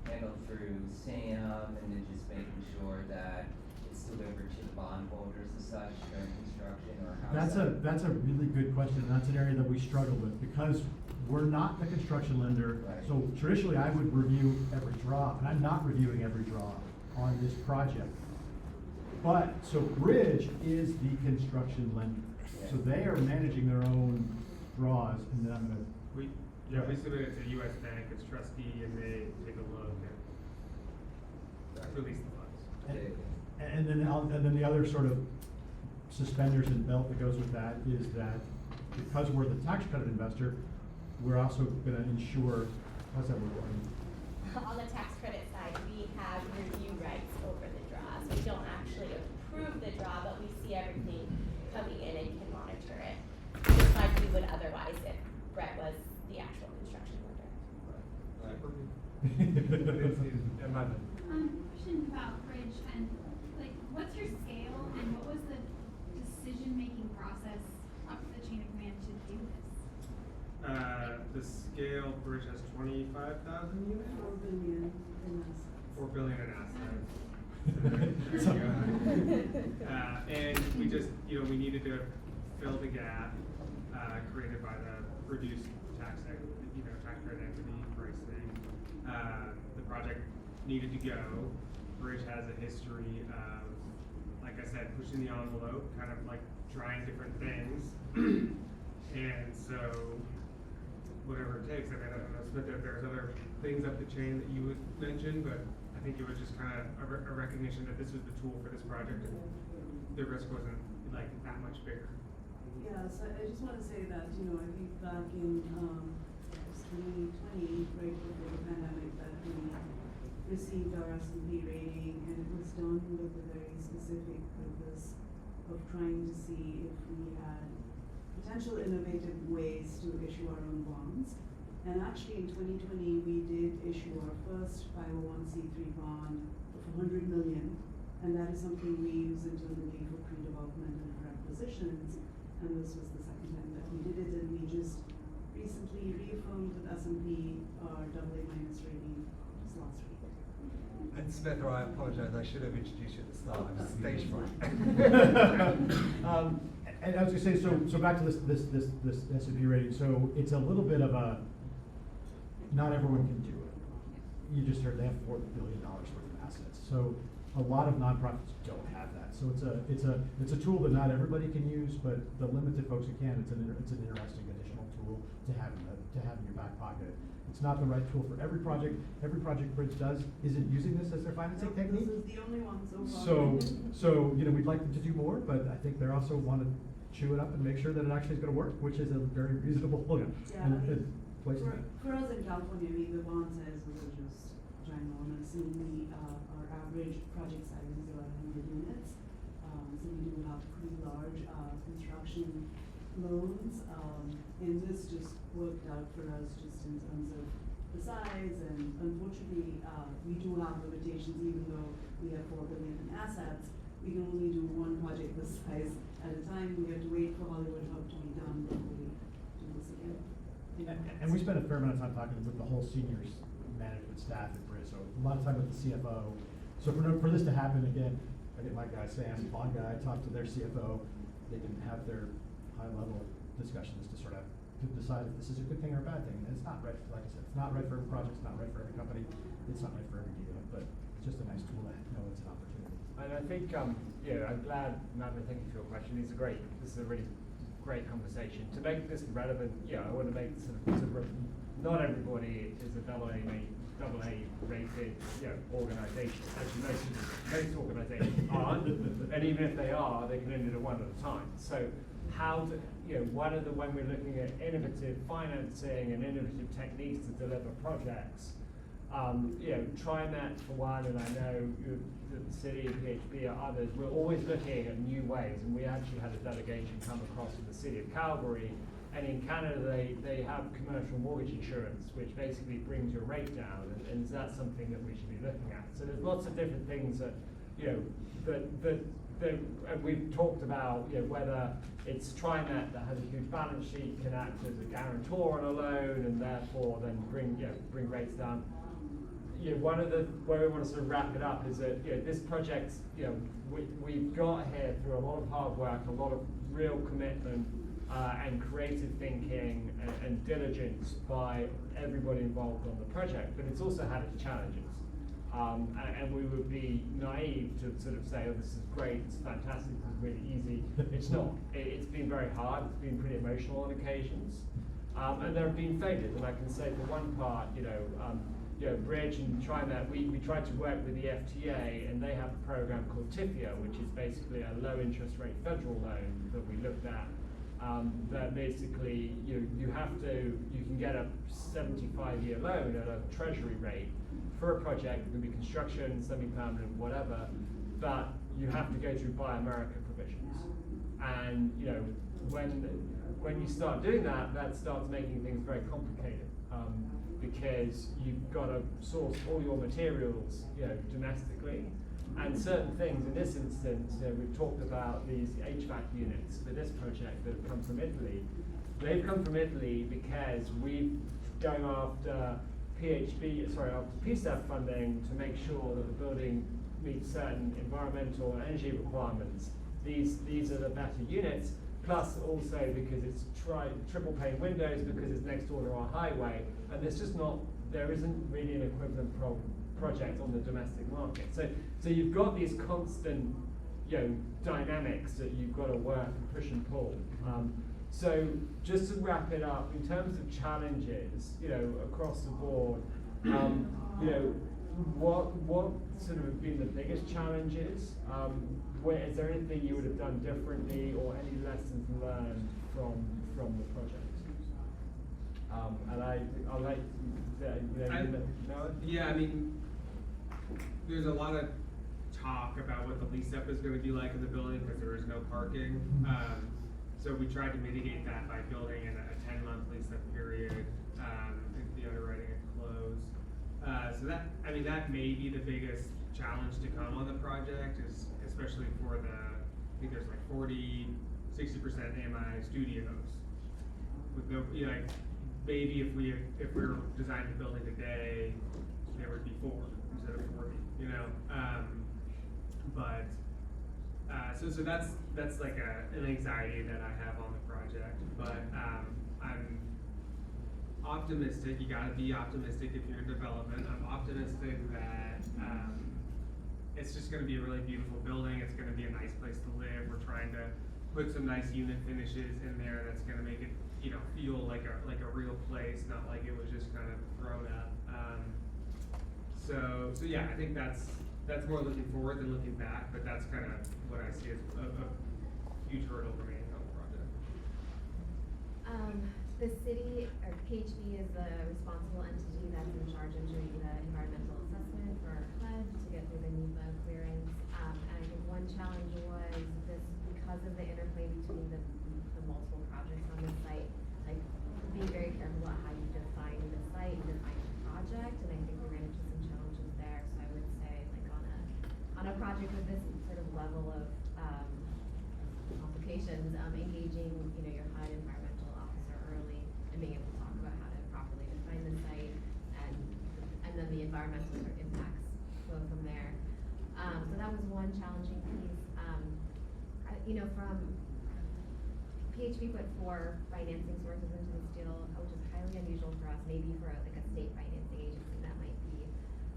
handled through Sam, and then just making sure that it's delivered to the bondholders as such during construction, or how? That's a really good question, and that's an area that we struggle with because we're not the construction lender. Right. So traditionally, I would review every draw, and I'm not reviewing every draw on this project. But so Bridge is the construction lender, so they are managing their own draws, and then I'm gonna. We submit it to U.S. Bank, it's trustee, and they take a look and release the funds. And then the other sort of suspenders and belt that goes with that is that because we're the tax credit investor, we're also gonna ensure, how's that work? On the tax credit side, we have review rights over the draw. So we don't actually approve the draw, but we see everything coming in and can monitor it, just like we would otherwise if Brett was the actual construction lender. Question about Bridge and like, what's your scale and what was the decision-making process up the chain of command to do this? The scale Bridge has 25,000 units. 4 billion in assets. 4 billion in assets. There you go. And we just, we needed to fill the gap created by the reduced tax credit equity pricing. The project needed to go. Bridge has a history of, like I said, pushing the envelope, kind of like trying different things. And so, whatever it takes. I mean, I don't know, Smith, if there's other things up the chain that you would mention, but I think it was just kind of a recognition that this was the tool for this project, and the risk wasn't like that much bigger. Yeah, so I just want to say that, I think back in 2020, right before the pandemic, that we received our S&P rating, and it was done with a very specific purpose of trying to see if we had potential innovative ways to issue our own bonds. And actually in 2020, we did issue our first 501c3 bond of 100 million. And that is something we use internally for pre-development and for acquisitions. And this was the second time that we did it. And we just recently reaffirmed with S&P our AA- rating just last week. And Smith, I apologize, I should have introduced you at the start, I was stage fright. And I was gonna say, so back to this S&P rating, so it's a little bit of a, not everyone can do it. You just heard they have $4 billion worth of assets. So a lot of nonprofits don't have that. So it's a tool that not everybody can use, but the limited folks who can, it's an interesting additional tool to have in your back pocket. It's not the right tool for every project. Every project Bridge does isn't using this as their financing technique. This is the only one so far. So we'd like them to do more, but I think they also want to chew it up and make sure that it actually is going to work, which is a very reasonable place to be. For us in California, the bond sizes are just ginormous. Our average project size is about 100 units. So we do have pretty large construction loans. And this just worked out for us just in terms of the size. And unfortunately, we do have limitations. Even though we have $4 billion in assets, we can only do one project this size at a time. We have to wait for Hollywood Hub to be done before we do this again. And we spent a fair amount of time talking with the whole seniors management staff at Bridge, so a lot of time with the CFO. So for this to happen again, I get my guy Sam, bond guy, talk to their CFO. They can have their high-level discussions to sort of decide if this is a good thing or a bad thing. And it's not right, like I said, it's not right for every project, it's not right for every company, it's not right for every deal, but it's just a nice tool to know it's an opportunity. And I think, I'm glad, Madeline, thank you for your question. This is a really great conversation. To make this relevant, I want to make sort of not everybody is a AA rated organization. Actually, most organizations aren't, and even if they are, they can only do one at a time. So when we're looking at innovative financing and innovative techniques to deliver projects, TriMet for one, and I know the city and PHP are others, we're always looking at new ways, and we actually had a delegation come across from the city of Calgary, and in Canada they have commercial mortgage insurance, which basically brings your rate down, and that's something that we should be looking at. So there's lots of different things that, and we've talked about, whether it's TriMet that has a huge balance sheet, can act as a guarantor on a loan, and therefore then bring rates down. Where we want to sort of wrap it up is that this project, we've got here through a lot of hard work, a lot of real commitment and creative thinking and diligence by everybody involved on the project, but it's also had its challenges. And we would be naive to sort of say, oh, this is great, it's fantastic, this is really easy. It's not. It's been very hard, it's been pretty emotional on occasions. And there have been failures, and I can say for one part, Bridge and TriMet, we tried to work with the FTA, and they have a program called TIFIA, which is basically a low interest rate federal loan that we looked at. That basically you can get a 75-year loan at a treasury rate for a project. It can be construction, semi-permanent, whatever, but you have to go through Buy America provisions. And when you start doing that, that starts making things very complicated. Because you've got to source all your materials, domestically, and certain things. In this instance, we've talked about these HVAC units for this project that have come from Italy. They've come from Italy because we're going after PSAP funding to make sure that the building meets certain environmental and energy requirements. These are the better units. Plus also because it's triple pane windows, because it's next door to our highway, and there isn't really an equivalent project on the domestic market. So you've got these constant, dynamics that you've got to work and push and pull. So just to wrap it up, in terms of challenges, across the board, what sort of have been the biggest challenges? Is there anything you would have done differently, or any lessons learned from the project? And I'll let there's a lot of talk about what the lease up is going to be like in the building because there is no parking. So we tried to mitigate that by building in a 10-month lease up period. So that, I mean, that may be the biggest challenge to come on the project, is especially for the, I think there's like 60% AMI studios. With no, you know, like, maybe if we were designing the building today, there would be 4 instead of 40, you know? So that's like an anxiety that I have on the project, but I'm optimistic. You gotta be optimistic if you're in development. I'm optimistic that it's just gonna be a really beautiful building. It's gonna be a nice place to live. We're trying to put some nice unit finishes in there that's gonna make it, you know, feel like a real place, not like it was just kind of thrown up. So yeah, I think that's more looking forward than looking back, but that's kind of what I see as a huge hurdle remaining on the project. The city, or PHB, is the responsible entity that's in charge of doing the environmental assessment for HUD to get through the NEPA clearance. And I think one challenge was this, because of the interplay between the multiple projects on the site, like being very careful about how you define the site and define the project. And I think we ran into some challenges there. So I would say, like, on a project with this sort of level of complications, engaging, you know, your HUD environmental officer early and being able to talk about how to properly define the site, and then the environmental sort of impacts flow from there. So that was one challenging piece. You know, from PHP put 4 financing sources into this deal, which is highly unusual for us. Maybe for like a state financing agency that might be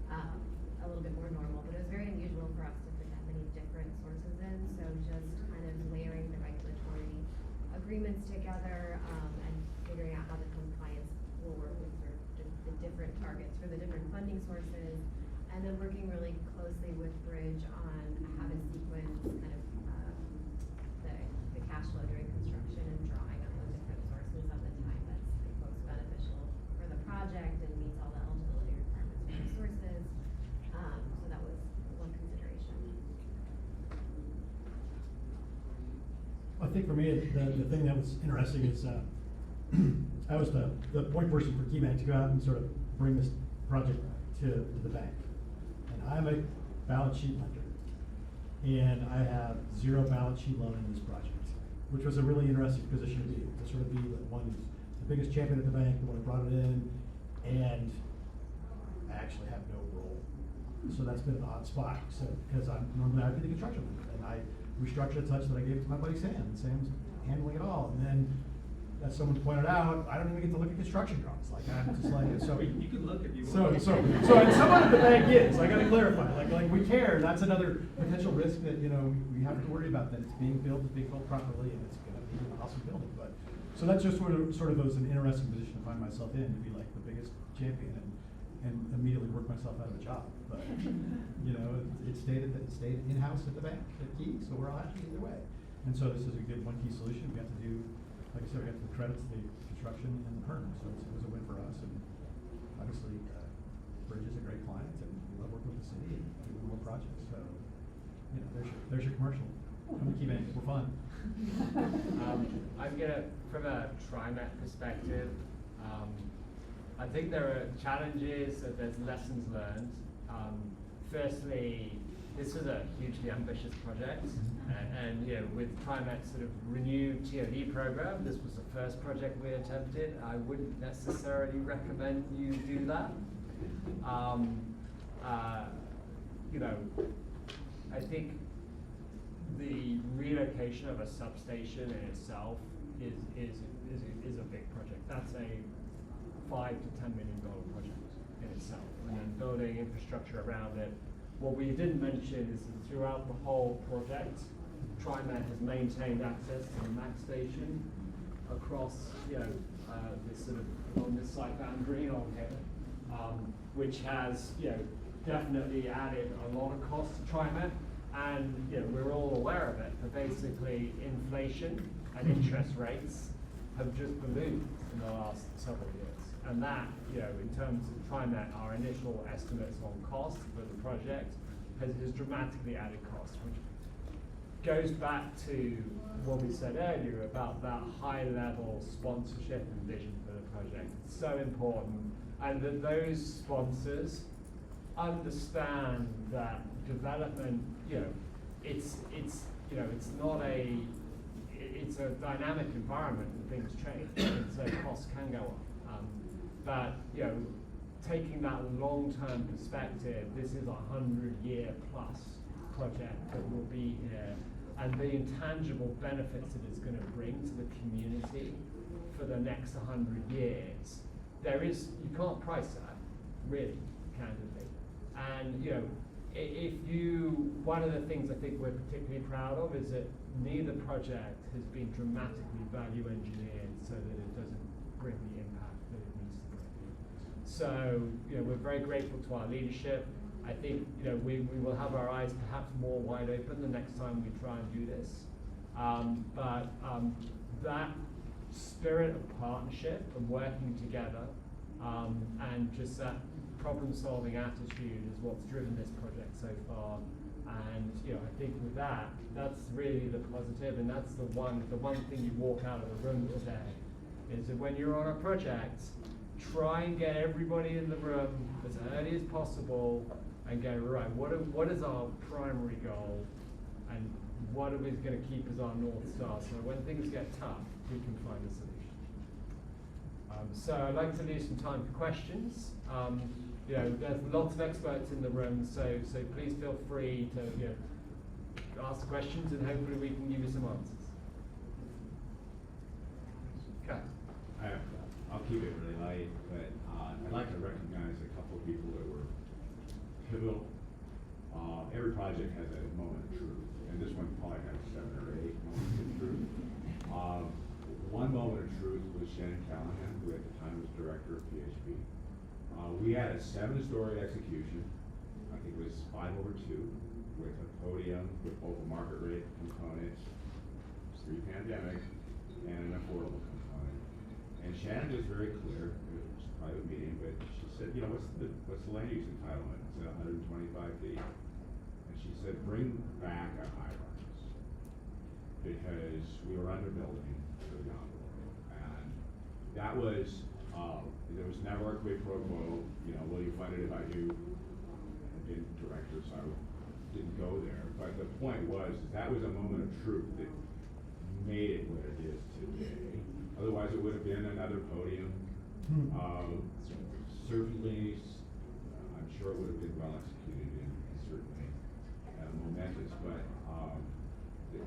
a little bit more normal, but it was very unusual for us to put that many different sources in. So just kind of layering the regulatory agreements together, and figuring out how the compliance will work with sort of the different targets for the different funding sources, and then working really closely with Bridge on how to sequence kind of the cash flow during construction and drawing on those different sources of the time that's most beneficial for the project and meets all the eligibility requirements for the sources. So that was one consideration. I think for me, the thing that was interesting is I was the point person for KeyBank to go out and sort of bring this project to the bank. And I'm a balance sheet lender. And I have 0 balance sheet loan in this project, which was a really interesting position to be in, to sort of be the one who's the biggest champion at the bank, the one who brought it in, and I actually have no role. So that's been an odd spot. So because normally I'd be the construction lender, and I restructured it such that I gave it to my buddy Sam, and Sam's handling it all. And then, as someone pointed out, I don't even get to look at construction drawings. Like, I'm just like, so you could look if you so want. and someone at the bank is. I got to clarify. Like we care. That's another potential risk that, you know, we have to worry about. That it's being built properly, and it's going to be an awesome building. But so that's just sort of was an interesting position to find myself in, to be like the biggest champion and immediately work myself out of a job. But you know, it stayed in-house at the bank at Key, so we're all happy either way. And so this is a good one key solution. We have to do, like I said, we have to credit the construction and the perm, so it was a win for us. And obviously, Bridge is a great client, and we love working with the city and doing more projects. So, you know, there's your commercial. Come to KeyBank, we're fun. I'm gonna, from a TriMet perspective, I think there are challenges, there's lessons learned. Firstly, this was a hugely ambitious project, and you know, with TriMet's sort of renewed TOD program, this was the first project we attempted. I wouldn't necessarily recommend you do that. You know, I think the relocation of a substation in itself is a big project. That's a $5 to $10 million project in itself, and then building infrastructure around it. What we didn't mention is that throughout the whole project, TriMet has maintained access to the MAC station across, you know, this sort of along this site boundary on here, which has, you know, definitely added a lot of cost to TriMet, and you know, we're all aware of it. But basically, inflation and interest rates have just ballooned in the last several years. And that, you know, in terms of TriMet, our initial estimates on cost for the project has dramatically added cost, which goes back to what we said earlier about that high-level sponsorship and vision for the project. It's so important, and that those sponsors understand that development, it's not it's a dynamic environment and things change, and so costs can go up. But taking that long-term perspective, this is a 100-year plus project that will be here, and the intangible benefits that it's going to bring to the community for the next 100 years. You can't price that, really, candidly. And one of the things I think we're particularly proud of is that neither project has been dramatically value engineered so that it doesn't bring the impact that it needs to bring. So, we're very grateful to our leadership. I think, we will have our eyes perhaps more wide open the next time we try and do this. But that spirit of partnership and working together, and just that problem-solving attitude is what's driven this project so far. And I think with that's really the positive, and that's the one thing you walk out of the room today, is that when you're on a project, try and get everybody in the room as early as possible and go, right, what is our primary goal, and what are we going to keep as our North Star, so when things get tough, we can find a solution. So I'd like to leave some time for questions. There's lots of experts in the room, so please feel free to ask questions, and hopefully we can give you some answers. Okay. I'll keep it really light, but I'd like to recognize a couple of people that were pivotal. Every project has a moment of truth, and this one probably has 7 or 8 moments of truth. One moment of truth was Shannon Callahan, who at the time was director of PHP. We had a 7-story execution. I think it was 5/2, with a podium with both a market rate component, pre-pandemic, and an affordable component. And Shannon was very clear. It was a private meeting, but she said, what's the land use entitlement? It's 125 feet. And she said, bring back a high rise, because we were under building to the envelope. And that was, there was never a quid pro quo, will you fund it if I do? I didn't director, so I didn't go there. But the point was, that was a moment of truth that made it what it is today. Otherwise, it would have been another podium. Certainly, I'm sure it would have been well executed and certainly momentous, but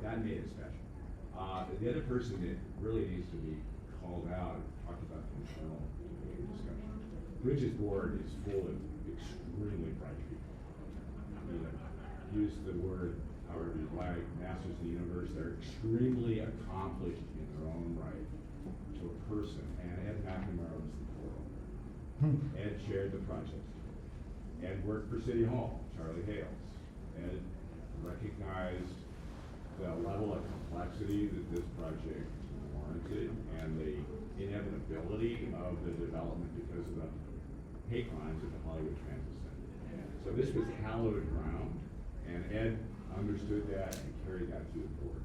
that made it special. The other person that really needs to be called out, talked about the internal discussion. Bridges board is full of extremely bright people. Use the word however you like, masters of the universe. They're extremely accomplished in their own right to a person. And Ed McNamara was the portal. Ed chaired the project. Ed worked for City Hall, Charlie Hales. Ed recognized the level of complexity that this project warranted and the inevitability of the development because of the hate crimes at the Hollywood Transit Center. So this was hallowed ground, and Ed understood that and carried that to the board.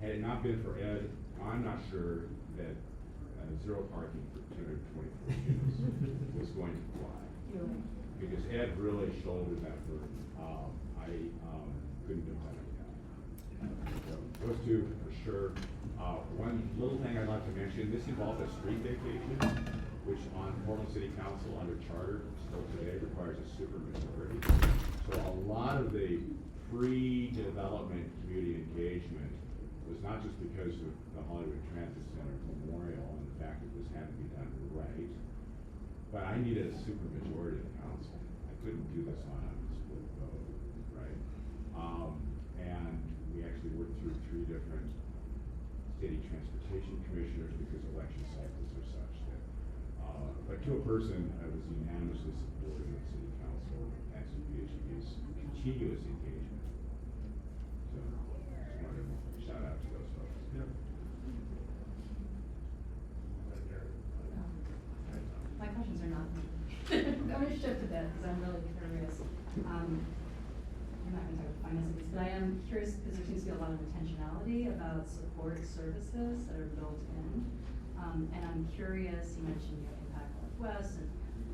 Had it not been for Ed, I'm not sure that zero parking for 224 units was going to fly. Because Ed really shouldered that burden. I couldn't have done it without him. So those two for sure. One little thing I'd like to mention, this involved a street vacation, which on Portland City Council under charter still today requires a supermajority. So a lot of the pre-development community engagement was not just because of the Hollywood Transit Center memorial and the fact that this had to be done right, but I needed a supermajority of the council. I couldn't do this on a split vote, right? And we actually worked through 3 different city transportation commissioners because election cycles are such that, but to a person, I was unanimously supported in the city council thanks to PHP's continuous engagement. So, just wanted to shout out to those folks. Yep. My questions are not. I'm going to shift a bit because I'm really curious. I'm not going to talk about finances, but I am curious because there seems to be a lot of intentionality about support services that are built in. And I'm curious, you mentioned Impact Northwest,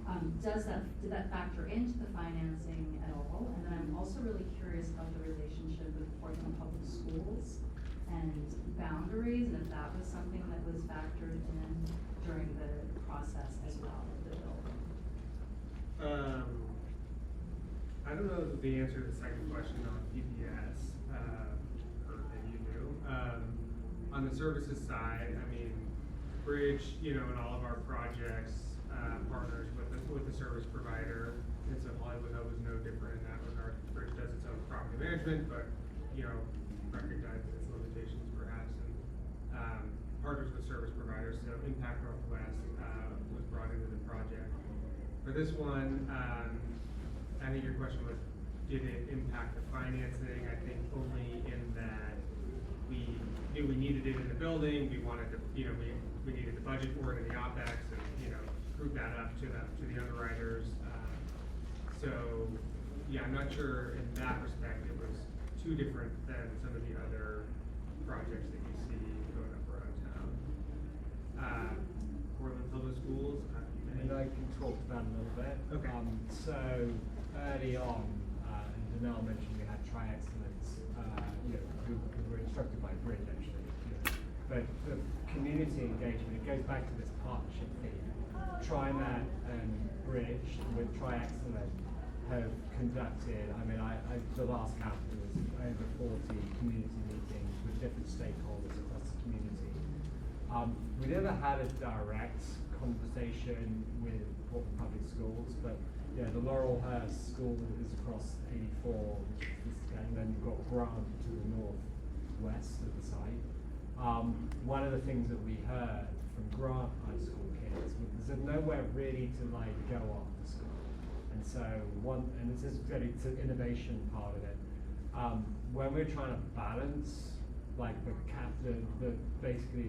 and Did that factor into the financing at all? And then I'm also really curious about the relationship with Portland Public Schools and boundaries, and if that was something that was factored in during the process as well of the building. I don't know the answer to the second question on PPS, or maybe you do. On the services side, I mean, Bridge, you know, in all of our projects, partners with the service provider, and so Hollywood Hub is no different in that regard. Bridge does its own property management, but, you know, recognizes its limitations perhaps, and partners with service providers. So Impact Northwest was brought into the project. For this one, I think your question was, did it impact the financing? I think only in that we knew we needed it in the building. We wanted to, you know, we needed the budget for it in the OpEx, and, you know, prove that up to the underwriters. So yeah, I'm not sure in that respect it was too different than some of the other projects that you see going up around town. Portland Public Schools. And I can talk to that a little bit. Okay. So early on, and Danelle mentioned we had Tri-Excellence, you know, who were instructed by Bridge actually. You know. But the community engagement, it goes back to this partnership theme. TriMet and Bridge with Tri-Excellence have conducted, I mean, the last count was over 40 community meetings with different stakeholders across the community. We never had a direct conversation with Portland Public Schools, but yeah, the Laurelhurst School is across 84, and then you've got Grant to the northwest of the site. One of the things that we heard from Grant High School kids was there's nowhere really to like go after school, and so and this is really to innovation part of it. When we're trying to balance like basically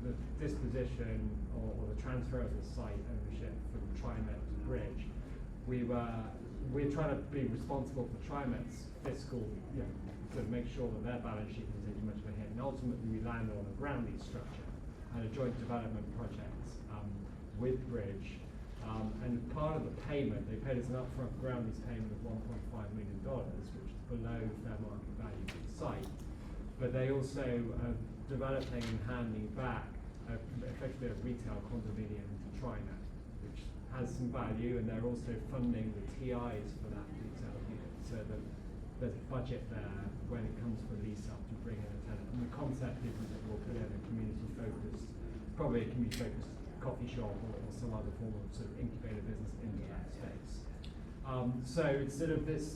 the disposition or the transfer of the site ownership from TriMet to Bridge, we're trying to be responsible for TriMet's fiscal, you know, to make sure that their balance sheet doesn't take too much of a hit, and ultimately we land on a ground lease structure and a joint development project with Bridge. And part of the payment, they paid us an upfront ground lease payment of $1.5 million, which is below fair market value for the site. But they also are developing and handing back effectively a retail condominium to TriMet, which has some value, and they're also funding the TIs for that retail unit, so that there's a budget there when it comes for lease up to bring in a tenant. And the concept is that we'll put in a community-focused, probably a community-focused coffee shop or some other form of sort of incubator business into that space. So it's sort of this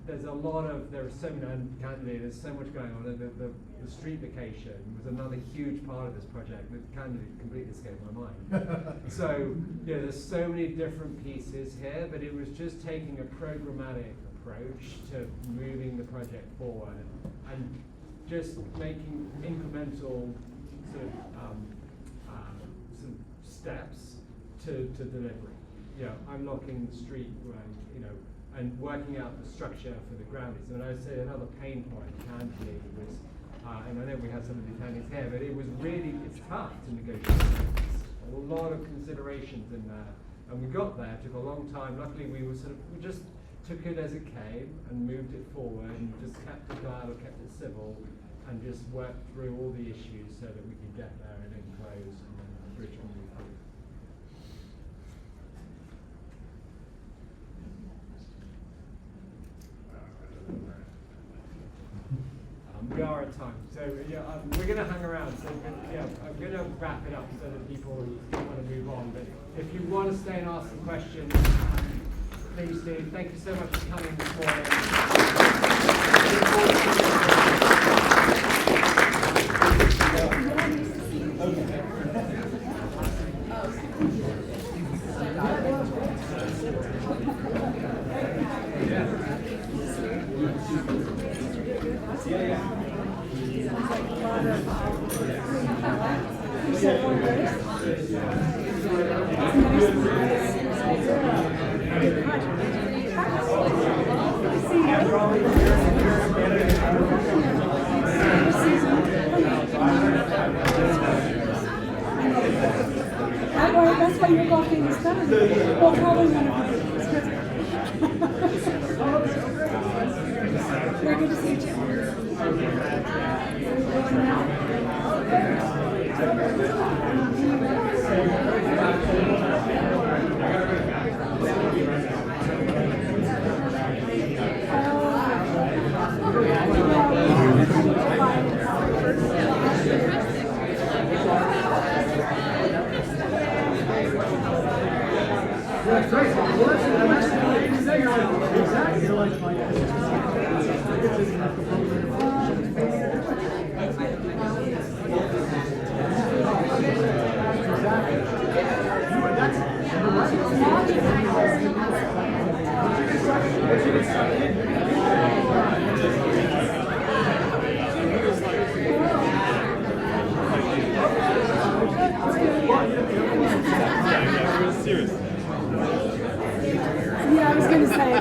there's a lot of, there are so many, and candidly there's so much going on. The street vacation was another huge part of this project that candidly completely escaped my mind. So yeah, there's so many different pieces here, but it was just taking a programmatic approach to moving the project forward and just making incremental sort of steps to delivery. You know, unlocking the street, you know, and working out the structure for the ground lease. And I would say another pain point, candidly, was, and I know we had some of the attendees here, but it was really, it's tough to negotiate. A lot of considerations in there, and we got there. It took a long time. Luckily, we just took it as it came and moved it forward, and just kept the dialogue, kept it civil, and just worked through all the issues so that we could get there and then close, and then the bridge can move forward. We are at time, so yeah, we're going to hang around. So yeah, I'm going to wrap it up so that people want to move on. But if you want to stay and ask some questions, please do. Thank you so much for coming this morning. That's why you're walking this time. Well, probably none of you. Very good to see you too. That's great. Well, I'm actually exactly like my Yeah, I was gonna say,